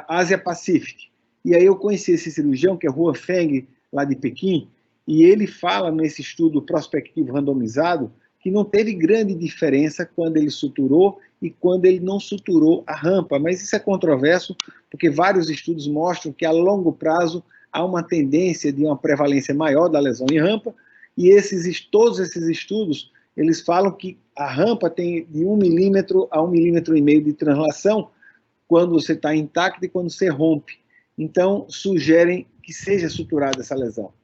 Ásia-Pacific. E aí eu conheci esse cirurgião, que é Huan Feng, lá de Pequim, e ele fala nesse estudo prospectivo randomizado que não teve grande diferença quando ele suturou e quando ele não suturou a rampa. Mas isso é controverso, porque vários estudos mostram que a longo prazo há uma tendência de uma prevalência maior da lesão em rampa, e todos esses estudos, eles falam que a rampa tem de 1 milímetro a 1,5 milímetro de translação quando você está intacto e quando você rompe. Então, sugerem que seja suturada essa lesão.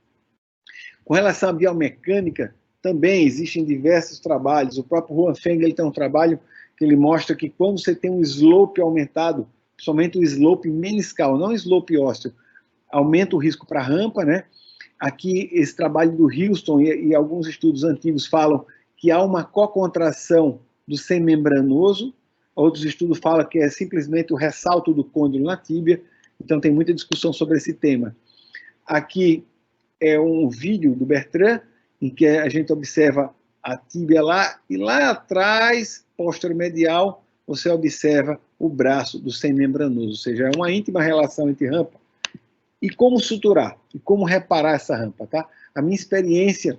Com relação à biomecânica, também existem diversos trabalhos. O próprio Huan Feng, ele tem um trabalho que ele mostra que quando você tem um slope aumentado, somente o slope meniscal, não o slope ósseo, aumenta o risco para a rampa, né? Aqui, esse trabalho do Houston e alguns estudos antigos falam que há uma cocontração do semembranoso, outros estudos falam que é simplesmente o ressalto do côndilo na tíbia, então tem muita discussão sobre esse tema. Aqui é um vídeo do Bertrand, em que a gente observa a tíbia lá, e lá atrás, posterior-medial, você observa o braço do semembranoso, ou seja, é uma íntima relação entre rampa. E como suturar? E como reparar essa rampa, tá? A minha experiência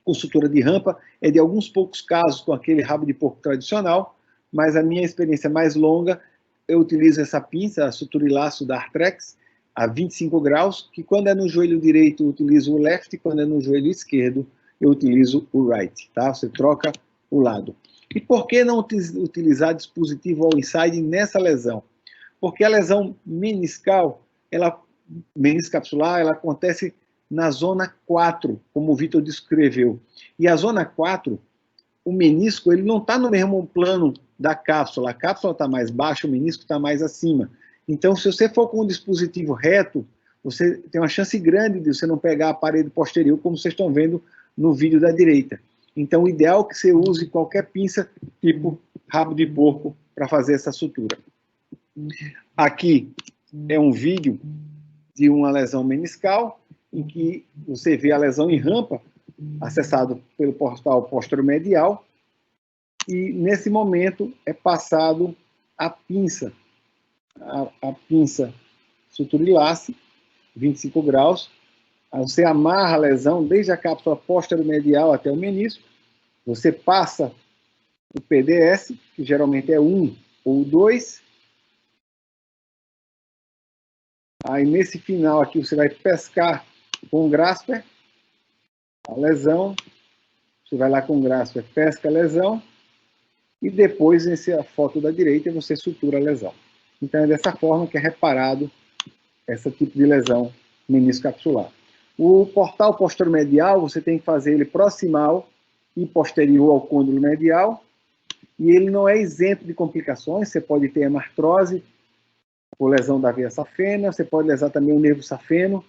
com sutura de rampa é de alguns poucos casos com aquele rabo de porco tradicional, mas a minha experiência mais longa, eu utilizo essa pinça, a sutura e laço da Arthrex, a 25 graus, que quando é no joelho direito eu utilizo o left, quando é no joelho esquerdo eu utilizo o right, tá? Você troca o lado. E por que não utilizar dispositivo all inside nessa lesão? Porque a lesão meniscal, meniscapsular, ela acontece na zona 4, como o Vitor descreveu. E a zona 4, o menisco, ele não está no mesmo plano da cápsula. A cápsula está mais baixa, o menisco está mais acima. Então, se você for com um dispositivo reto, você tem uma chance grande de você não pegar a parede posterior, como vocês estão vendo no vídeo da direita. Então, o ideal é que você use qualquer pinça, tipo rabo de porco, para fazer essa sutura. Aqui é um vídeo de uma lesão meniscal, em que você vê a lesão em rampa, acessado pelo portal posterior-medial, e nesse momento é passado a pinça, a pinça suturilace, 25 graus, você amarra a lesão desde a cápsula posterior-medial até o menisco, você passa o PDS, que geralmente é 1 ou 2, aí nesse final aqui você vai pescar com o grasper a lesão, você vai lá com o grasper, pesca a lesão, e depois, nessa foto da direita, você sutura a lesão. Então é dessa forma que é reparado esse tipo de lesão meniscapsular. O portal posterior-medial, você tem que fazer ele proximal e posterior ao côndilo medial, e ele não é isento de complicações, você pode ter hemartrose, por lesão da veia safena, você pode lesar também o nervo safeno,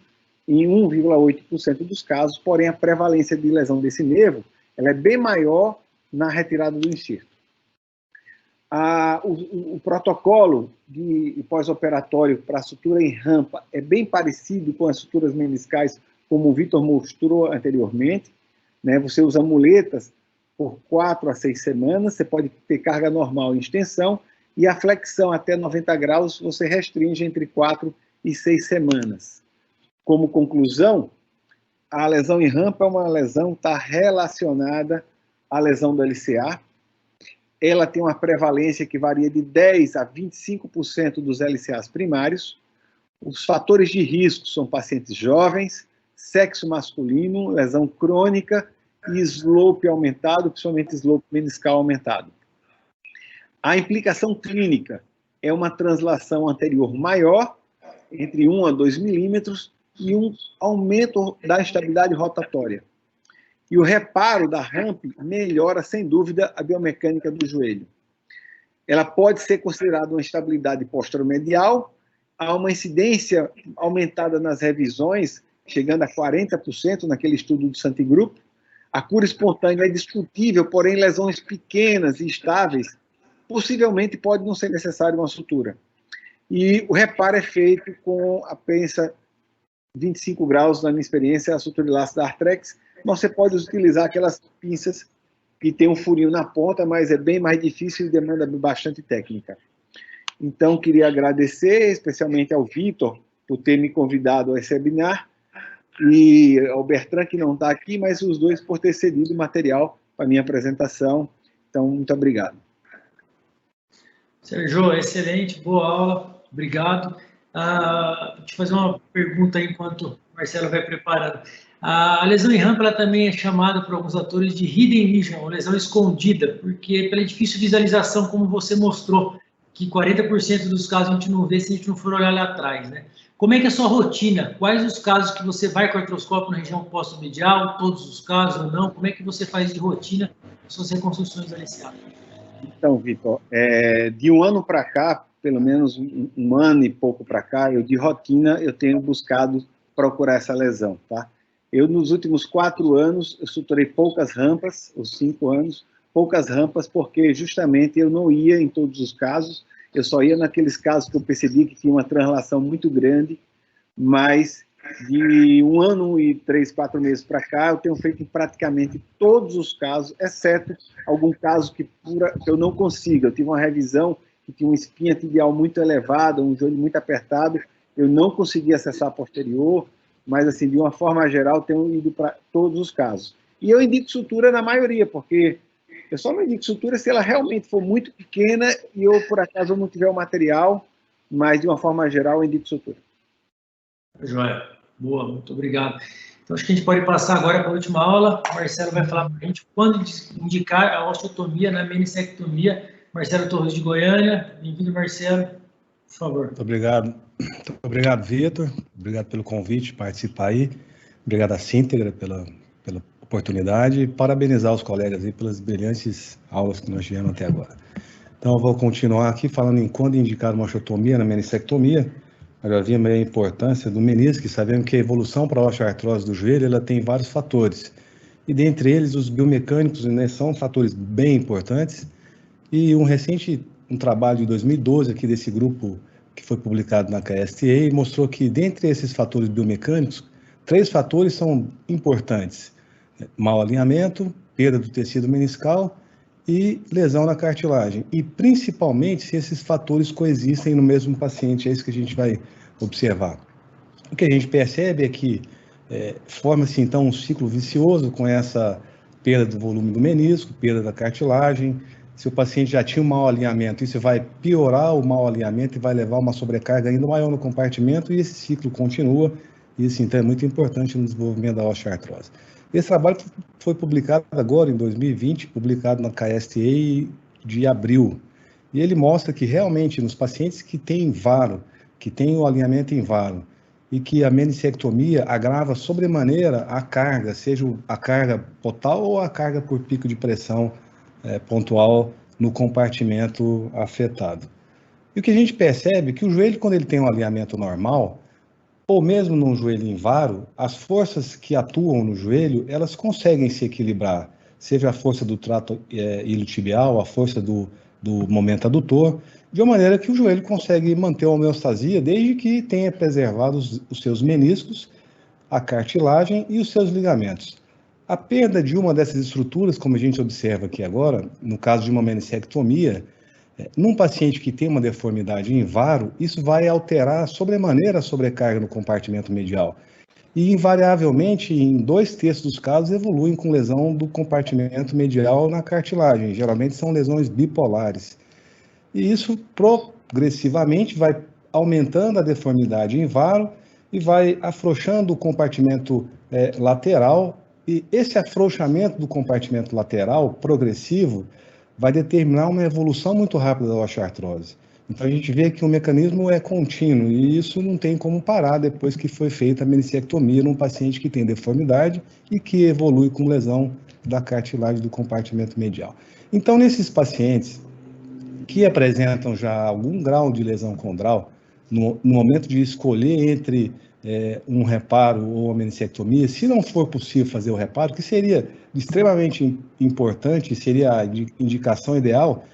em 1,8% dos casos, porém a prevalência de lesão desse nervo ela é bem maior na retirada do enxerto. O protocolo de pós-operatório para sutura em rampa é bem parecido com as suturas meniscais, como o Vitor mostrou anteriormente, né? Você usa muletas por 4 a 6 semanas, você pode ter carga normal em extensão, e a flexão até 90 graus você restringe entre 4 e 6 semanas. Como conclusão, a lesão em rampa é uma lesão que está relacionada à lesão do LCA. Ela tem uma prevalência que varia de 10% a 25% dos LCAs primários. Os fatores de risco são pacientes jovens, sexo masculino, lesão crônica e slope aumentado, principalmente slope meniscal aumentado. A implicação clínica é uma translação anterior maior, entre 1 a 2 milímetros, e um aumento da estabilidade rotatória. E o reparo da ramp melhora, sem dúvida, a biomecânica do joelho. Ela pode ser considerada uma estabilidade posteromedial, há uma incidência aumentada nas revisões, chegando a 40% naquele estudo do Santigroup. A cura espontânea é discutível, porém lesões pequenas e estáveis, possivelmente pode não ser necessário uma sutura. E o reparo é feito com a pinça 25 graus, na minha experiência, a suturilace da Artrex. Você pode utilizar aquelas pinças que tem um furinho na ponta, mas é bem mais difícil e demanda bastante técnica. Então, queria agradecer especialmente ao Vitor por ter me convidado a esse webinar, e ao Bertrand, que não está aqui, mas os dois por ter cedido material para a minha apresentação. Então, muito obrigado. Sérgio, excelente, boa aula, obrigado. Vou te fazer uma pergunta aí, enquanto o Marcelo vai preparando. A lesão em rampa ela também é chamada por alguns atores de hidden lesion, ou lesão escondida, porque pela difícil visualização, como você mostrou, que 40% dos casos a gente não vê se a gente não for olhar lá atrás, né? Como é que é a sua rotina? Quais os casos que você vai com artroscópio na região postomedial? Todos os casos ou não? Como é que você faz de rotina as suas reconstruções LCA? Então, Vitor, de um ano para cá, pelo menos um ano e pouco para cá, de rotina, eu tenho buscado procurar essa lesão, tá? Eu, nos últimos 4 anos, eu suturei poucas rampas, os 5 anos, poucas rampas, porque justamente eu não ia em todos os casos, eu só ia naqueles casos que eu percebi que tinha uma translação muito grande, mas de 1 ano e 3, 4 meses para cá, eu tenho feito em praticamente todos os casos, exceto algum caso que eu não consiga. Eu tive uma revisão que tinha uma espinha tibial muito elevada, um joelho muito apertado, eu não consegui acessar a posterior, mas, assim, de uma forma geral, tenho ido para todos os casos. E eu indico sutura na maioria, porque eu só não indico sutura se ela realmente for muito pequena e eu, por acaso, não tiver o material, mas, de uma forma geral, eu indico sutura. Joia, boa, muito obrigado. Então, acho que a gente pode passar agora para a última aula. O Marcelo vai falar para a gente quando indicar a osteotomia na meniscectomia. Marcelo Torres de Goiânia. Bem-vindo, Marcelo. Por favor. Muito obrigado, Vitor. Obrigado pelo convite de participar aí. Obrigado à Síntegra pela oportunidade e parabenizar os colegas aí pelas brilhantes aulas que nós tivemos até agora. Então, eu vou continuar aqui falando em quando indicar uma osteotomia na meniscectomia. Nós já vimos a importância do menisco, sabemos que a evolução para a osteoartrose do joelho ela tem vários fatores. E dentre eles, os biomecânicos, né, são fatores bem importantes. E um trabalho de 2012 aqui desse grupo que foi publicado na KSTA mostrou que dentre esses fatores biomecânicos, 3 fatores são importantes: mau alinhamento, perda do tecido meniscal e lesão na cartilagem. E principalmente se esses fatores coexistem no mesmo paciente, é isso que a gente vai observar. O que a gente percebe é que forma-se então um ciclo vicioso com essa perda do volume do menisco, perda da cartilagem. Se o paciente já tinha um mau alinhamento, isso vai piorar o mau alinhamento e vai levar uma sobrecarga ainda maior no compartimento, e esse ciclo continua. Isso, então, é muito importante no desenvolvimento da osteoartrose. Esse trabalho foi publicado agora, em 2020, publicado na KSTA de abril. E ele mostra que, realmente, nos pacientes que têm varo, que têm o alinhamento em varo, e que a meniscectomia agrava sobremaneira a carga, seja a carga total ou a carga por pico de pressão pontual no compartimento afetado. E o que a gente percebe é que o joelho, quando ele tem um alinhamento normal, ou mesmo num joelho em varo, as forças que atuam no joelho, elas conseguem se equilibrar, seja a força do trato iliotibial, a força do momento adutor, de uma maneira que o joelho consegue manter a homeostasia desde que tenha preservado os seus meniscos, a cartilagem e os seus ligamentos. A perda de uma dessas estruturas, como a gente observa aqui agora, no caso de uma meniscectomia, num paciente que tem uma deformidade em varo, isso vai alterar sobremaneira a sobrecarga no compartimento medial. e, invariavelmente, em 2/3 dos casos, evoluem com lesão do compartimento medial na cartilagem. Geralmente são lesões bipolares. E isso progressivamente vai aumentando a deformidade em varo e vai afrouxando o compartimento lateral. E esse afrouxamento do compartimento lateral progressivo vai determinar uma evolução muito rápida da osteoartrose. Então, a gente vê que o mecanismo é contínuo e isso não tem como parar depois que foi feita a meniscectomia num paciente que tem deformidade e que evolui com lesão da cartilagem do compartimento medial. Então, nesses pacientes que apresentam já algum grau de lesão condral, no momento de escolher entre um reparo ou uma meniscectomia, se não for possível fazer o reparo, que seria extremamente importante, seria a indicação ideal,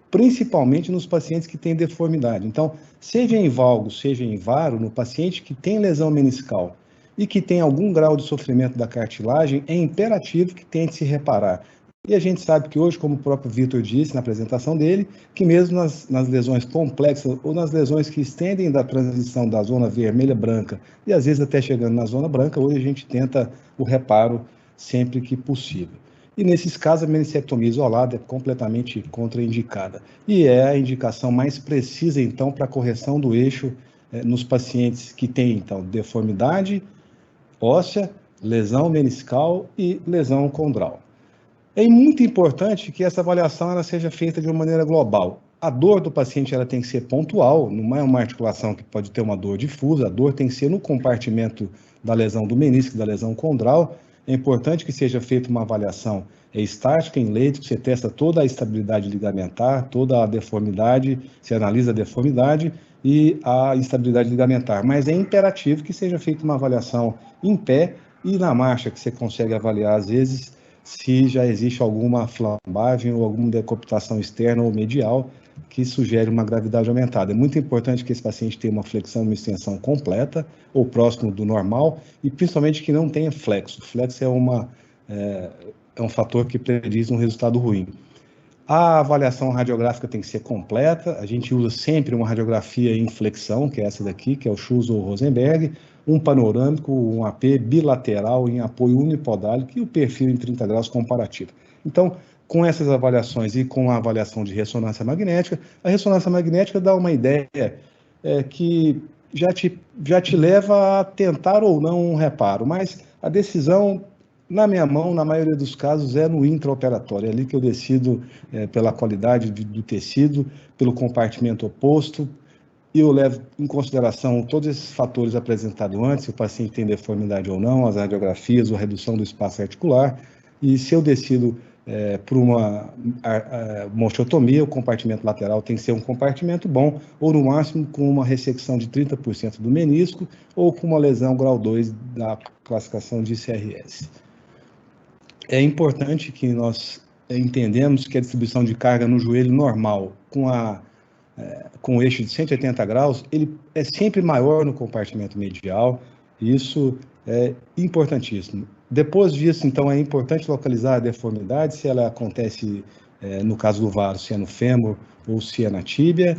principalmente nos pacientes que têm deformidade. Então, seja em valgo, seja em varo, no paciente que tem lesão meniscal e que tem algum grau de sofrimento da cartilagem, é imperativo que tente se reparar. E a gente sabe que hoje, como o próprio Vitor disse na apresentação dele, que mesmo nas lesões complexas ou nas lesões que estendem da transição da zona vermelha-branca e às vezes até chegando na zona branca, hoje a gente tenta o reparo sempre que possível. E nesses casos, a meniscectomia isolada é completamente contraindicada. E é a indicação mais precisa, então, para a correção do eixo nos pacientes que têm, então, deformidade óssea, lesão meniscal e lesão condral. É muito importante que essa avaliação ela seja feita de uma maneira global. A dor do paciente ela tem que ser pontual, não é uma articulação que pode ter uma dor difusa, a dor tem que ser no compartimento da lesão do menisco, da lesão condral. É importante que seja feita uma avaliação estática em leito, que você testa toda a estabilidade ligamentar, toda a deformidade, você analisa a deformidade e a instabilidade ligamentar. Mas é imperativo que seja feita uma avaliação em pé e na marcha, que você consegue avaliar, às vezes, se já existe alguma flambagem ou alguma decapitação externa ou medial que sugere uma gravidade aumentada. É muito importante que esse paciente tenha uma flexão e uma extensão completa ou próximo do normal e principalmente que não tenha flexo. O flexo é um fator que prediz um resultado ruim. A avaliação radiográfica tem que ser completa. A gente usa sempre uma radiografia em flexão, que é essa daqui, que é o Schultz ou Rosenberg, um panorâmico, um AP bilateral em apoio unipodálico e o perfil em 30 graus comparativo. Então, com essas avaliações e com a avaliação de ressonância magnética, a ressonância magnética dá uma ideia que já te leva a tentar ou não um reparo, mas a decisão, na minha mão, na maioria dos casos, é no intraoperatório. É ali que eu decido pela qualidade do tecido, pelo compartimento oposto, e eu levo em consideração todos esses fatores apresentados antes, se o paciente tem deformidade ou não, as radiografias, a redução do espaço articular, e se eu decido por uma osteotomia, o compartimento lateral tem que ser um compartimento bom, ou no máximo com uma ressecção de 30% do menisco, ou com uma lesão grau 2 da classificação de CRS. É importante que nós entendemos que a distribuição de carga no joelho normal, com o eixo de 180 graus, ele é sempre maior no compartimento medial, e isso é importantíssimo. Depois disso, então, é importante localizar a deformidade, se ela acontece, no caso do varo, se é no fêmur ou se é na tíbia,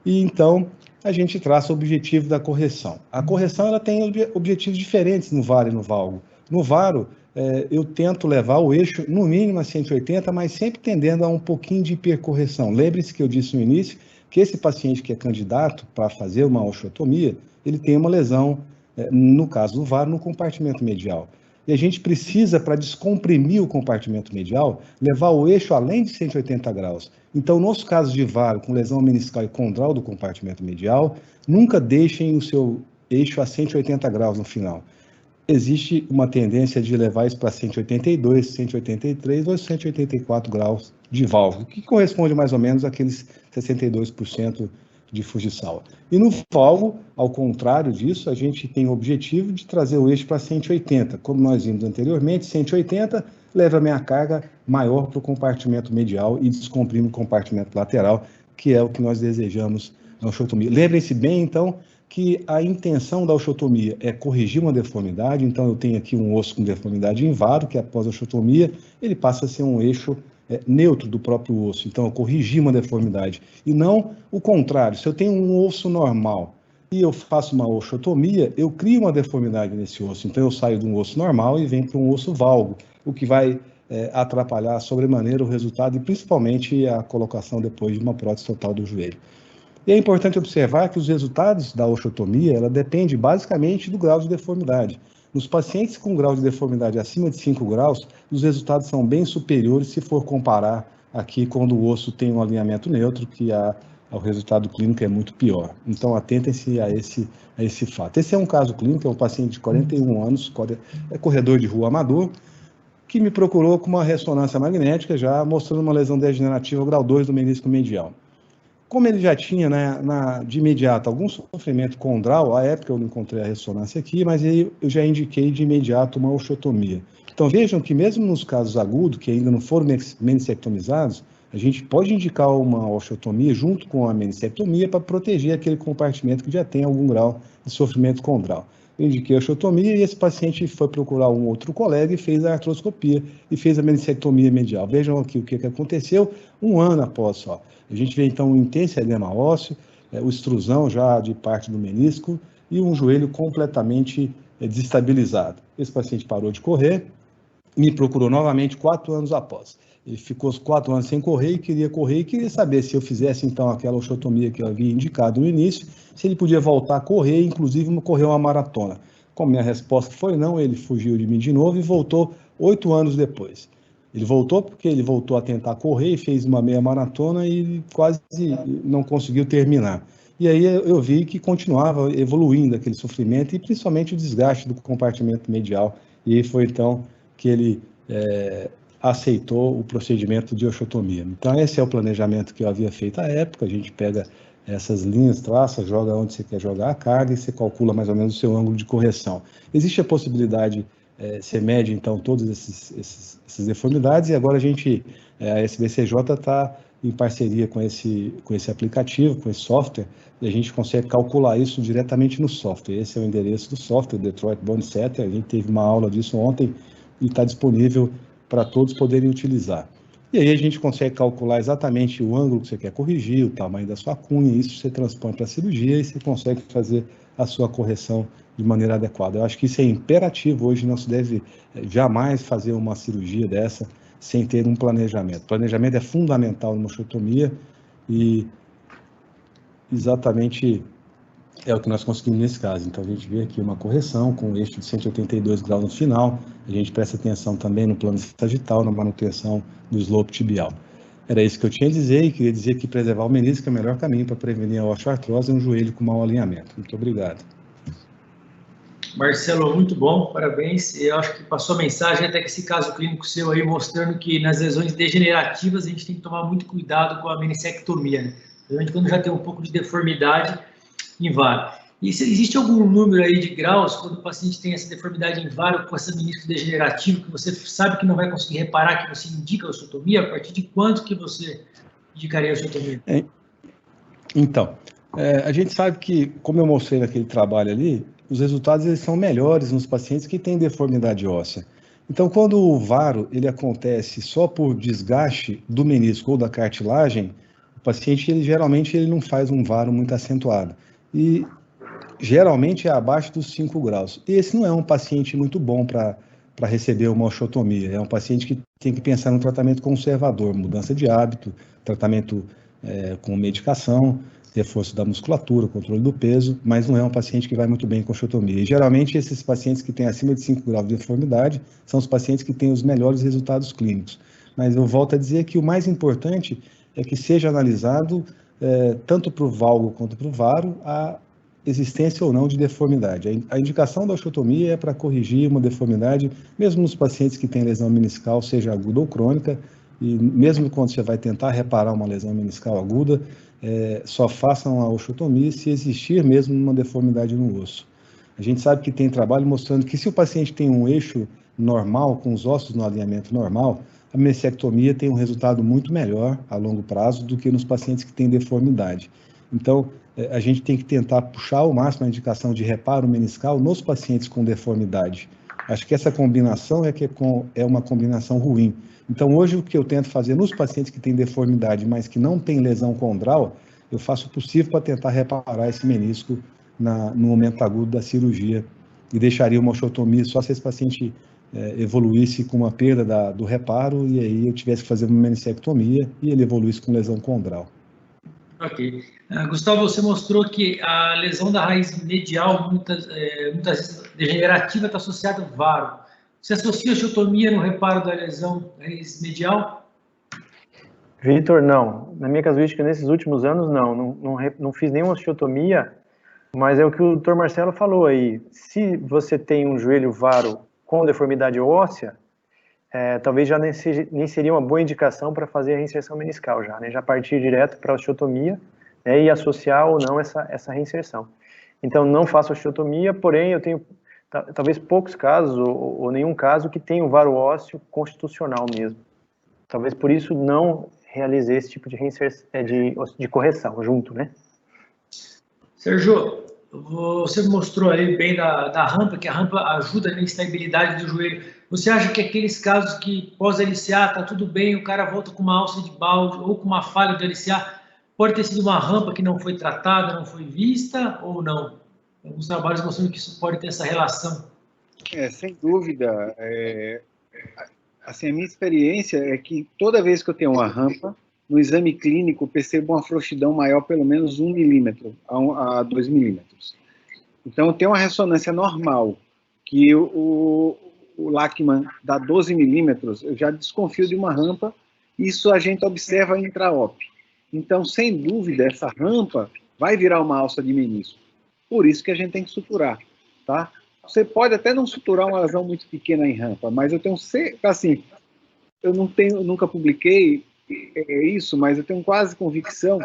e então a gente traça o objetivo da correção. A correção ela tem objetivos diferentes no varo e no valgo. No varo, eu tento levar o eixo no mínimo a 180, mas sempre tendendo a um pouquinho de hipercorreção. Lembre-se que eu disse no início que esse paciente que é candidato para fazer uma osteotomia, ele tem uma lesão, no caso do varo, no compartimento medial. E a gente precisa, para descomprimir o compartimento medial, levar o eixo além de 180 graus. Então, nos casos de varo com lesão meniscal e condral do compartimento medial, nunca deixem o seu eixo a 180 graus no final. Existe uma tendência de levar isso para 182, 183 ou 184 graus de valgo, que corresponde mais ou menos àqueles 62% de Fujisawa. E no valgo, ao contrário disso, a gente tem o objetivo de trazer o eixo para 180. Como nós vimos anteriormente, 180 leva a minha carga maior para o compartimento medial e descomprime o compartimento lateral, que é o que nós desejamos na osteotomia. Lembrem-se bem, então, que a intenção da osteotomia é corrigir uma deformidade. Então, eu tenho aqui um osso com deformidade em varo, que após a osteotomia, ele passa a ser um eixo neutro do próprio osso. Então, eu corrigi uma deformidade. E não o contrário. Se eu tenho um osso normal e eu faço uma osteotomia, eu crio uma deformidade nesse osso. Então, eu saio de um osso normal e venho para um osso valgo, o que vai atrapalhar sobremaneira o resultado e principalmente a colocação depois de uma prótese total do joelho. E é importante observar que os resultados da osteotomia, ela depende basicamente do grau de deformidade. Nos pacientes com grau de deformidade acima de 5 graus, os resultados são bem superiores se for comparar aqui quando o osso tem um alinhamento neutro, que o resultado clínico é muito pior. Então, atentem-se a esse fato. Esse é um caso clínico, é um paciente de 41 anos, é corredor de rua amador, que me procurou com uma ressonância magnética, já mostrando uma lesão degenerativa grau 2 do menisco medial. Como ele já tinha, de imediato, algum sofrimento condral, à época eu não encontrei a ressonância aqui, mas aí eu já indiquei de imediato uma osteotomia. Então vejam que mesmo nos casos agudos, que ainda não foram meniscectomizados, a gente pode indicar uma osteotomia junto com a meniscectomia para proteger aquele compartimento que já tem algum grau de sofrimento condral. Eu indiquei a osteotomia e esse paciente foi procurar um outro colega e fez a artroscopia e fez a meniscectomia medial. Vejam aqui o que aconteceu um ano após só. A gente vê então um intenso edema ósseo, o extrusão já de parte do menisco e um joelho completamente desestabilizado. Esse paciente parou de correr, me procurou novamente 4 anos após. Ele ficou 4 anos sem correr e queria saber se eu fizesse então aquela osteotomia que eu havia indicado no início, se ele podia voltar a correr, inclusive correr uma maratona. Como minha resposta foi não, ele fugiu de mim de novo e voltou 8 anos depois. Ele voltou porque ele voltou a tentar correr e fez uma meia maratona e quase não conseguiu terminar. E aí eu vi que continuava evoluindo aquele sofrimento e principalmente o desgaste do compartimento medial. E foi então que ele aceitou o procedimento de osteotomia. Então esse é o planejamento que eu havia feito à época. A gente pega essas linhas, traça, joga onde você quer jogar a carga e você calcula mais ou menos o seu ângulo de correção. Existe a possibilidade, você mede então todas essas deformidades e agora a SBCJ está em parceria com esse aplicativo, com esse software, e a gente consegue calcular isso diretamente no software. Esse é o endereço do software, Detroit Bone Setter. A gente teve uma aula disso ontem e está disponível para todos poderem utilizar. E aí a gente consegue calcular exatamente o ângulo que você quer corrigir, o tamanho da sua cunha, isso você transpõe para a cirurgia e você consegue fazer a sua correção de maneira adequada. Eu acho que isso é imperativo hoje, não se deve jamais fazer uma cirurgia dessa sem ter um planejamento. O planejamento é fundamental numa osteotomia e exatamente é o que nós conseguimos nesse caso. Então a gente vê aqui uma correção com um eixo de 182 graus no final, a gente presta atenção também no plano sagital, na manutenção do slope tibial. Era isso que eu tinha a dizer e queria dizer que preservar o menisco é o melhor caminho para prevenir a osteoartrose e um joelho com mau alinhamento. Muito obrigado. Marcelo, muito bom, parabéns. Eu acho que passou a mensagem até que esse caso clínico seu aí, mostrando que nas lesões degenerativas a gente tem que tomar muito cuidado com a meniscectomia, né? Principalmente quando já tem um pouco de deformidade em varo. E se existe algum número aí de graus, quando o paciente tem essa deformidade em varo com essa menisco degenerativo, que você sabe que não vai conseguir reparar, que você indica a osteotomia, a partir de quanto que você indicaria a osteotomia? Então, a gente sabe que, como eu mostrei naquele trabalho ali, os resultados eles são melhores nos pacientes que têm deformidade óssea. Então, quando o varo ele acontece só por desgaste do menisco ou da cartilagem, o paciente geralmente não faz um varo muito acentuado. E geralmente é abaixo dos 5 graus. Esse não é um paciente muito bom para receber uma osteotomia. É um paciente que tem que pensar no tratamento conservador, mudança de hábito, tratamento com medicação, reforço da musculatura, controle do peso, mas não é um paciente que vai muito bem com osteotomia. E geralmente esses pacientes que têm acima de 5 graus de deformidade são os pacientes que têm os melhores resultados clínicos. Mas eu volto a dizer que o mais importante é que seja analisado tanto para o valgo quanto para o varo a existência ou não de deformidade. A indicação da osteotomia é para corrigir uma deformidade, mesmo nos pacientes que têm lesão meniscal, seja aguda ou crônica, e mesmo quando você vai tentar reparar uma lesão meniscal aguda, só façam a osteotomia se existir mesmo uma deformidade no osso. A gente sabe que tem trabalho mostrando que se o paciente tem um eixo normal, com os ossos no alinhamento normal, a meniscectomia tem um resultado muito melhor a longo prazo do que nos pacientes que têm deformidade. Então, a gente tem que tentar puxar ao máximo a indicação de reparo meniscal nos pacientes com deformidade. Acho que essa combinação é uma combinação ruim. Então, hoje, o que eu tento fazer nos pacientes que têm deformidade, mas que não têm lesão condral, eu faço o possível para tentar reparar esse menisco no momento agudo da cirurgia e deixaria uma osteotomia só se esse paciente evoluísse com uma perda do reparo e aí eu tivesse que fazer uma meniscectomia e ele evoluísse com lesão condral. Ok. Gustavo, você mostrou que a lesão da raiz medial, muitas vezes degenerativa, está associada ao varo. Você associa a osteotomia no reparo da lesão da raiz medial? Vitor, não. Na minha casuística, nesses últimos anos, não fiz nenhuma osteotomia, mas é o que o Dr. Marcelo falou aí. Se você tem um joelho varo com deformidade óssea, talvez já nem seria uma boa indicação para fazer a reinserção meniscal já, né? Já partir direto para a osteotomia, né, e associar ou não essa reinserção. Então, não faço osteotomia, porém, eu tenho talvez poucos casos, ou nenhum caso, que tenha um varo ósseo constitucional mesmo. Talvez por isso não realizei esse tipo de reinserção, de correção junto, né? Sérgio, você mostrou ali bem da rampa, que a rampa ajuda na estabilidade do joelho. Você acha que aqueles casos que pós-LCA tá tudo bem, o cara volta com uma alça de balde ou com uma falha do LCA, pode ter sido uma rampa que não foi tratada, não foi vista ou não? Alguns trabalhos mostrando que isso pode ter essa relação. Sem dúvida. Assim, a minha experiência é que toda vez que eu tenho uma rampa, no exame clínico, eu percebo uma frouxidão maior, pelo menos 1 milímetro a 2 milímetros. Então, tem uma ressonância normal, que o Lachman dá 12 milímetros, eu já desconfio de uma rampa, isso a gente observa intra-op. Então, sem dúvida, essa rampa vai virar uma alça de menisco. Por isso que a gente tem que suturar, tá? Você pode até não suturar uma lesão muito pequena em rampa, mas eu tenho, assim, eu nunca publiquei isso, mas eu tenho quase convicção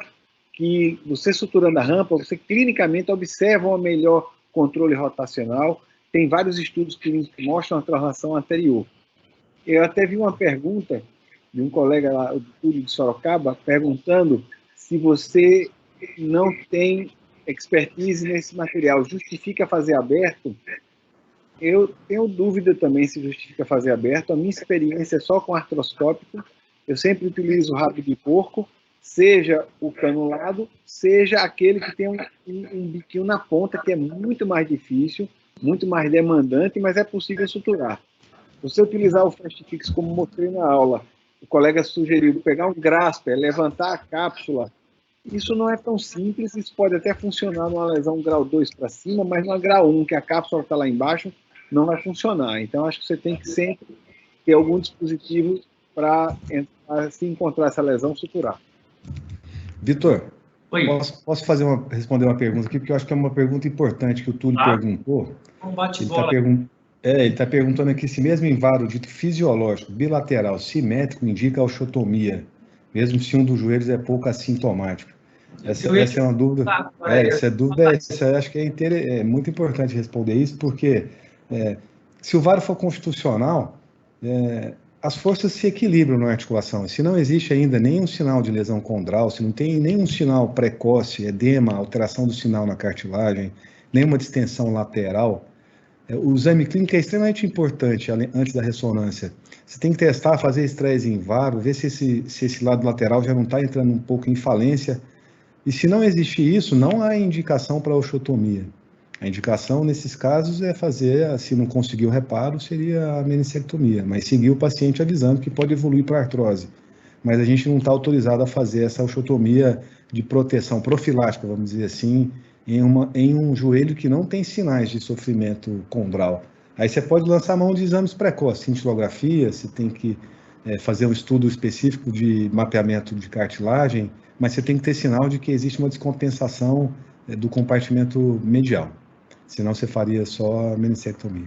que você suturando a rampa, você clinicamente observa um melhor controle rotacional. Tem vários estudos clínicos que mostram a translação anterior. Eu até vi uma pergunta de um colega lá, do Túlio de Sorocaba, perguntando se você não tem expertise nesse material, justifica fazer aberto? Eu tenho dúvida também se justifica fazer aberto. A minha experiência é só com artroscópico. Eu sempre utilizo o rabo de porco, seja o canulado, seja aquele que tem um biquinho na ponta, que é muito mais difícil, muito mais demandante, mas é possível suturar. Você utilizar o Fast Fix como mostrei na aula, o colega sugeriu pegar um grasper, levantar a cápsula. Isso não é tão simples, isso pode até funcionar numa lesão grau 2 para cima, mas numa grau 1, que a cápsula está lá embaixo, não vai funcionar. Então, acho que você tem que sempre ter algum dispositivo para, se encontrar essa lesão, suturar. Vitor, posso responder uma pergunta aqui, porque eu acho que é uma pergunta importante que o Túlio perguntou. Um bate-bola. Ele está perguntando aqui se mesmo em varo dito fisiológico, bilateral, simétrico, indica a osteotomia, mesmo se um dos joelhos é pouco assintomático. Essa é uma dúvida. Essa acho que é muito importante responder isso, porque se o varo for constitucional, as forças se equilibram na articulação. Se não existe ainda nenhum sinal de lesão condral, se não tem nenhum sinal precoce, edema, alteração do sinal na cartilagem, nenhuma distensão lateral, o exame clínico é extremamente importante antes da ressonância. Você tem que testar, fazer estresse em varo, ver se esse lado lateral já não está entrando um pouco em falência. E se não existir isso, não há indicação para osteotomia. A indicação nesses casos é fazer, se não conseguir o reparo, seria a meniscectomia, mas seguir o paciente avisando que pode evoluir para artrose. Mas a gente não está autorizado a fazer essa osteotomia de proteção profilática, vamos dizer assim, em um joelho que não tem sinais de sofrimento condral. Aí você pode lançar mão de exames precoces, cintilografia, você tem que fazer um estudo específico de mapeamento de cartilagem, mas você tem que ter sinal de que existe uma descompensação do compartimento medial. Senão você faria só a meniscectomia.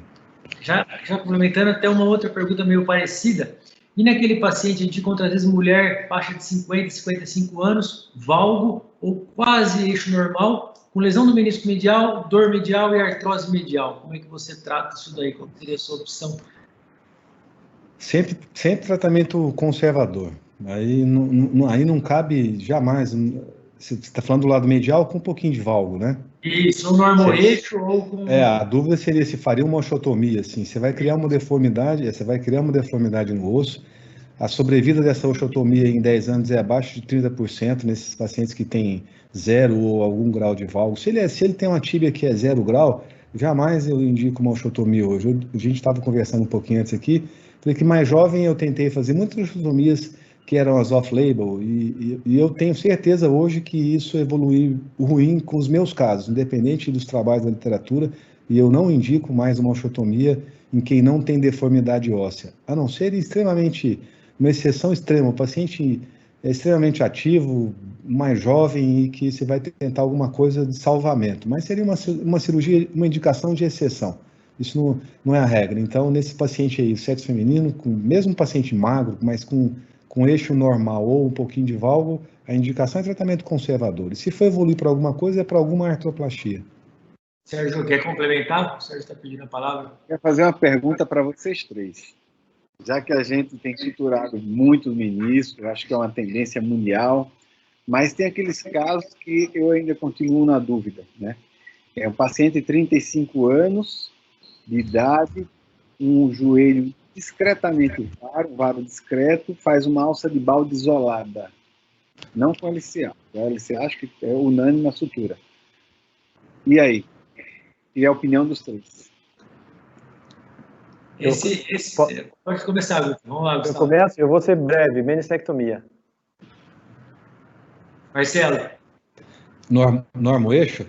Já complementando até uma outra pergunta meio parecida, e naquele paciente a gente encontra às vezes mulher, faixa de 50, 55 anos, valgo ou quase eixo normal, com lesão do menisco medial, dor medial e artrose medial. Como é que você trata isso daí? Qual seria a sua opção? Sempre tratamento conservador. Aí não cabe jamais. Você está falando do lado medial com um pouquinho de valgo, né? Isso, um normo-eixo ou com... a dúvida seria se faria uma osteotomia, assim. Você vai criar uma deformidade no osso. a sobrevida dessa osteotomia em 10 anos é abaixo de 30% nesses pacientes que têm 0 ou algum grau de valgo. Se ele tem uma tíbia que é 0 grau, jamais eu indico uma osteotomia hoje. A gente estava conversando um pouquinho antes aqui, falei que mais jovem eu tentei fazer muitas osteotomias que eram as off-label, e eu tenho certeza hoje que isso evoluiu ruim com os meus casos, independente dos trabalhos da literatura, e eu não indico mais uma osteotomia em quem não tem deformidade óssea, a não ser extremamente, uma exceção extrema, o paciente é extremamente ativo, mais jovem e que você vai tentar alguma coisa de salvamento, mas seria uma cirurgia, uma indicação de exceção. Isso não é a regra. Então, nesse paciente aí, sexo feminino, mesmo um paciente magro, mas com eixo normal ou um pouquinho de valgo, a indicação é tratamento conservador. E se for evoluir para alguma coisa, é para alguma artroplastia. Sérgio, quer complementar? O Sérgio está pedindo a palavra. Quero fazer uma pergunta para vocês três. Já que a gente tem suturado muito o menisco, acho que é uma tendência mundial, mas tem aqueles casos que eu ainda continuo na dúvida, né? É um paciente de 35 anos de idade, um joelho discretamente varo discreto, faz uma alça de balde isolada, não com LCA. A LCA acho que é unânime na sutura. E aí? E a opinião dos três? Pode começar, Guto. Vamos lá, Gustavo. Eu vou ser breve, meniscectomia. Marcelo. Normo eixo?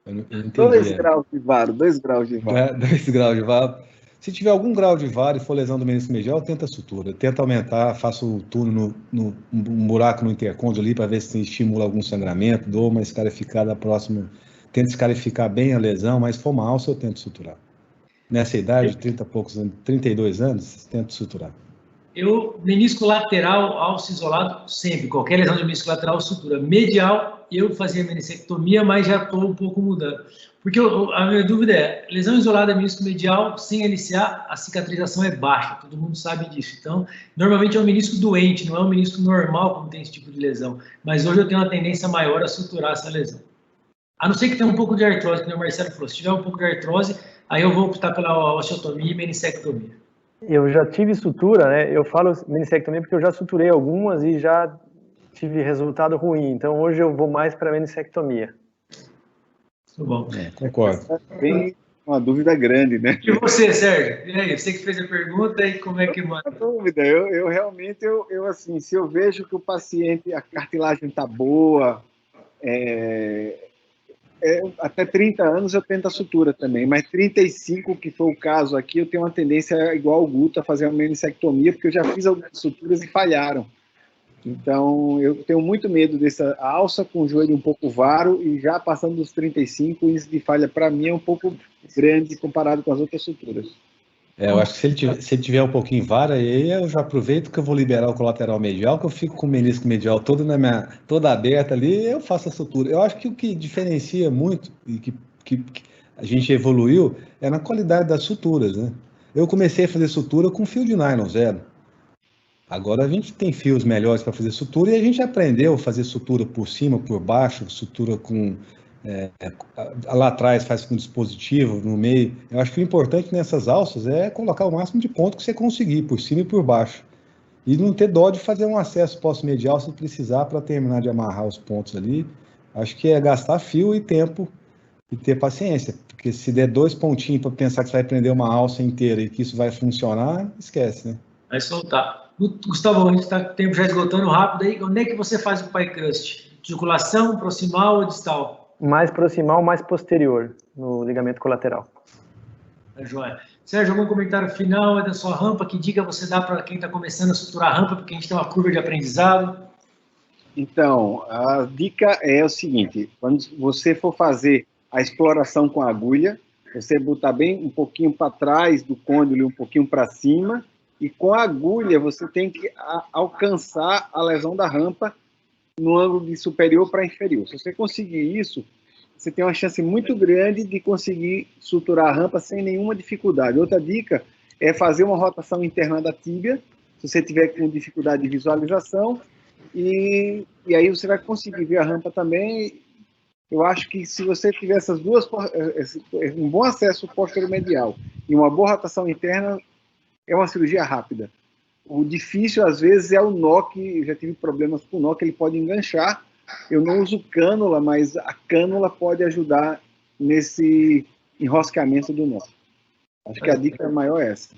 Eu não entendi. 2 graus de varo, 2 graus de varo. 2 graus de varo. Se tiver algum grau de varo e for lesão do menisco medial, tenta sutura. Tenta aumentar, faça o túnel um buraco no intercôndilo ali para ver se estimula algum sangramento, dou uma escarificada próxima. Tenta escarificar bem a lesão, mas se for uma alça, eu tento suturar. Nessa idade, 30 e poucos anos, 32 anos, tento suturar. Menisco lateral, alça isolado, sempre. Qualquer lesão de menisco lateral, sutura. Medial, eu fazia meniscectomia, mas já estou um pouco mudando. Porque a minha dúvida é, lesão isolada menisco medial, sem LCA, a cicatrização é baixa, todo mundo sabe disso. Então, normalmente é um menisco doente, não é um menisco normal como tem esse tipo de lesão. Mas hoje eu tenho uma tendência maior a suturar essa lesão. A não ser que tenha um pouco de artrose, como o Marcelo falou. Se tiver um pouco de artrose, aí eu vou optar pela osteotomia e meniscectomia. Eu já tive sutura, né? Eu falo meniscectomia porque eu já suturei algumas e já tive resultado ruim. Então, hoje eu vou mais para meniscectomia. Muito bom. Concordo. Tem uma dúvida grande, né? E você, Sérgio? E aí, você que fez a pergunta e como é que manda? Uma dúvida. Eu realmente, assim, se eu vejo que o paciente, a cartilagem está boa, até 30 anos eu tento a sutura também, mas 35, que foi o caso aqui, eu tenho uma tendência igual ao Guto a fazer uma meniscectomia, porque eu já fiz algumas suturas e falharam. Então, eu tenho muito medo dessa alça com o joelho um pouco varo e já passando dos 35, o índice de falha para mim é um pouco grande comparado com as outras suturas. Eu acho que se ele tiver um pouquinho varo, aí eu já aproveito que eu vou liberar o colateral medial, que eu fico com o menisco medial toda aberta ali, eu faço a sutura. Eu acho que o que diferencia muito e que a gente evoluiu é na qualidade das suturas, né? Eu comecei a fazer sutura com fio de nylon 0. Agora a gente tem fios melhores para fazer sutura e a gente aprendeu a fazer sutura por cima, por baixo, sutura com... lá atrás faz com dispositivo, no meio. Eu acho que o importante nessas alças é colocar o máximo de ponto que você conseguir, por cima e por baixo. E não ter dó de fazer um acesso pós-medial se precisar para terminar de amarrar os pontos ali. Acho que é gastar fio e tempo e ter paciência. Porque se der 2 pontinhos para pensar que você vai prender uma alça inteira e que isso vai funcionar, esquece, né? Vai soltar. Gustavo, a gente está com o tempo já esgotando rápido aí. Onde é que você faz o pie crust? Articulação, proximal ou distal? Mais proximal, mais posterior, no ligamento colateral. É, joia. Sérgio, algum comentário final da sua rampa? Que dica você dá para quem está começando a suturar a rampa, porque a gente tem uma curva de aprendizado? Então, a dica é o seguinte, quando você for fazer a exploração com a agulha, você botar bem um pouquinho para trás do côndilo e um pouquinho para cima, e com a agulha você tem que alcançar a lesão da rampa no ângulo de superior para inferior. Se você conseguir isso, você tem uma chance muito grande de conseguir suturar a rampa sem nenhuma dificuldade. Outra dica é fazer uma rotação interna da tíbia, se você tiver com dificuldade de visualização, e aí você vai conseguir ver a rampa também. Eu acho que se você tiver essas duas, um bom acesso posterior medial e uma boa rotação interna, é uma cirurgia rápida. O difícil, às vezes, é o nó, que eu já tive problemas com o nó, que ele pode enganchar. Eu não uso cânula, mas a cânula pode ajudar nesse enroscamento do nó. Acho que a dica maior é essa.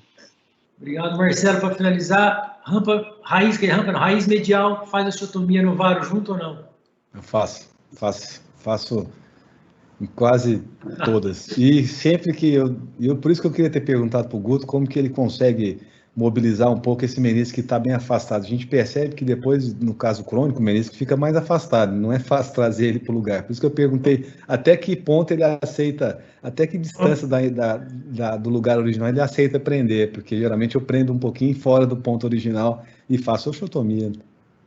Obrigado, Marcelo. Para finalizar, raiz medial, faz osteotomia no varo junto ou não? Eu faço em quase todas. E sempre que por isso que eu queria ter perguntado para o Guto como que ele consegue mobilizar um pouco esse menisco que está bem afastado. A gente percebe que depois, no caso crônico, o menisco fica mais afastado, não é fácil trazer ele para o lugar. Por isso que eu perguntei até que ponto ele aceita, até que distância do lugar original ele aceita prender, porque geralmente eu prendo um pouquinho fora do ponto original e faço osteotomia.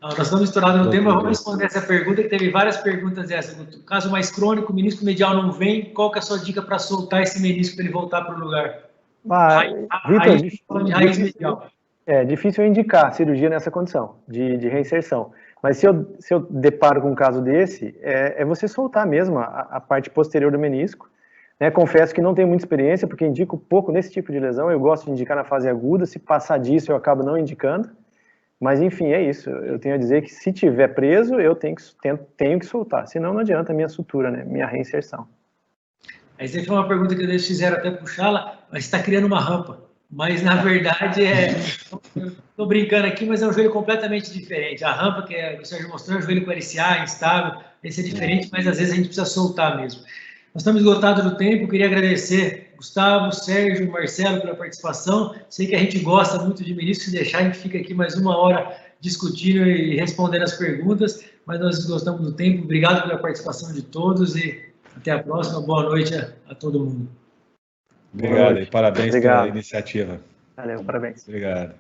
Nós estamos misturados no tema, vamos responder essa pergunta, que teve várias perguntas dessa. No caso mais crônico, o menisco medial não vem, qual que é a sua dica para soltar esse menisco para ele voltar para o lugar? Vitor, é difícil eu indicar cirurgia nessa condição de reinserção, mas se eu deparo com um caso desse, é você soltar mesmo a parte posterior do menisco, né? Confesso que não tenho muita experiência, porque indico pouco nesse tipo de lesão, eu gosto de indicar na fase aguda, se passar disso eu acabo não indicando, mas enfim, é isso, eu tenho a dizer que se tiver preso, eu tenho que soltar, senão não adianta a minha sutura, né? Minha reinserção. Essa foi uma pergunta que eles fizeram até puxá-la, mas está criando uma rampa. Mas, na verdade, estou brincando aqui, mas é um joelho completamente diferente. A rampa que o Sérgio mostrou é um joelho com LCA, instável, esse é diferente, mas às vezes a gente precisa soltar mesmo. Nós estamos esgotados do tempo, queria agradecer Gustavo, Sérgio, Marcelo pela participação. Sei que a gente gosta muito de menisco, se deixar a gente fica aqui mais uma hora discutindo e respondendo as perguntas, mas nós gostamos do tempo. Obrigado pela participação de todos e até a próxima. Boa noite a todo mundo. Obrigado e parabéns pela iniciativa. Valeu, parabéns. Obrigado.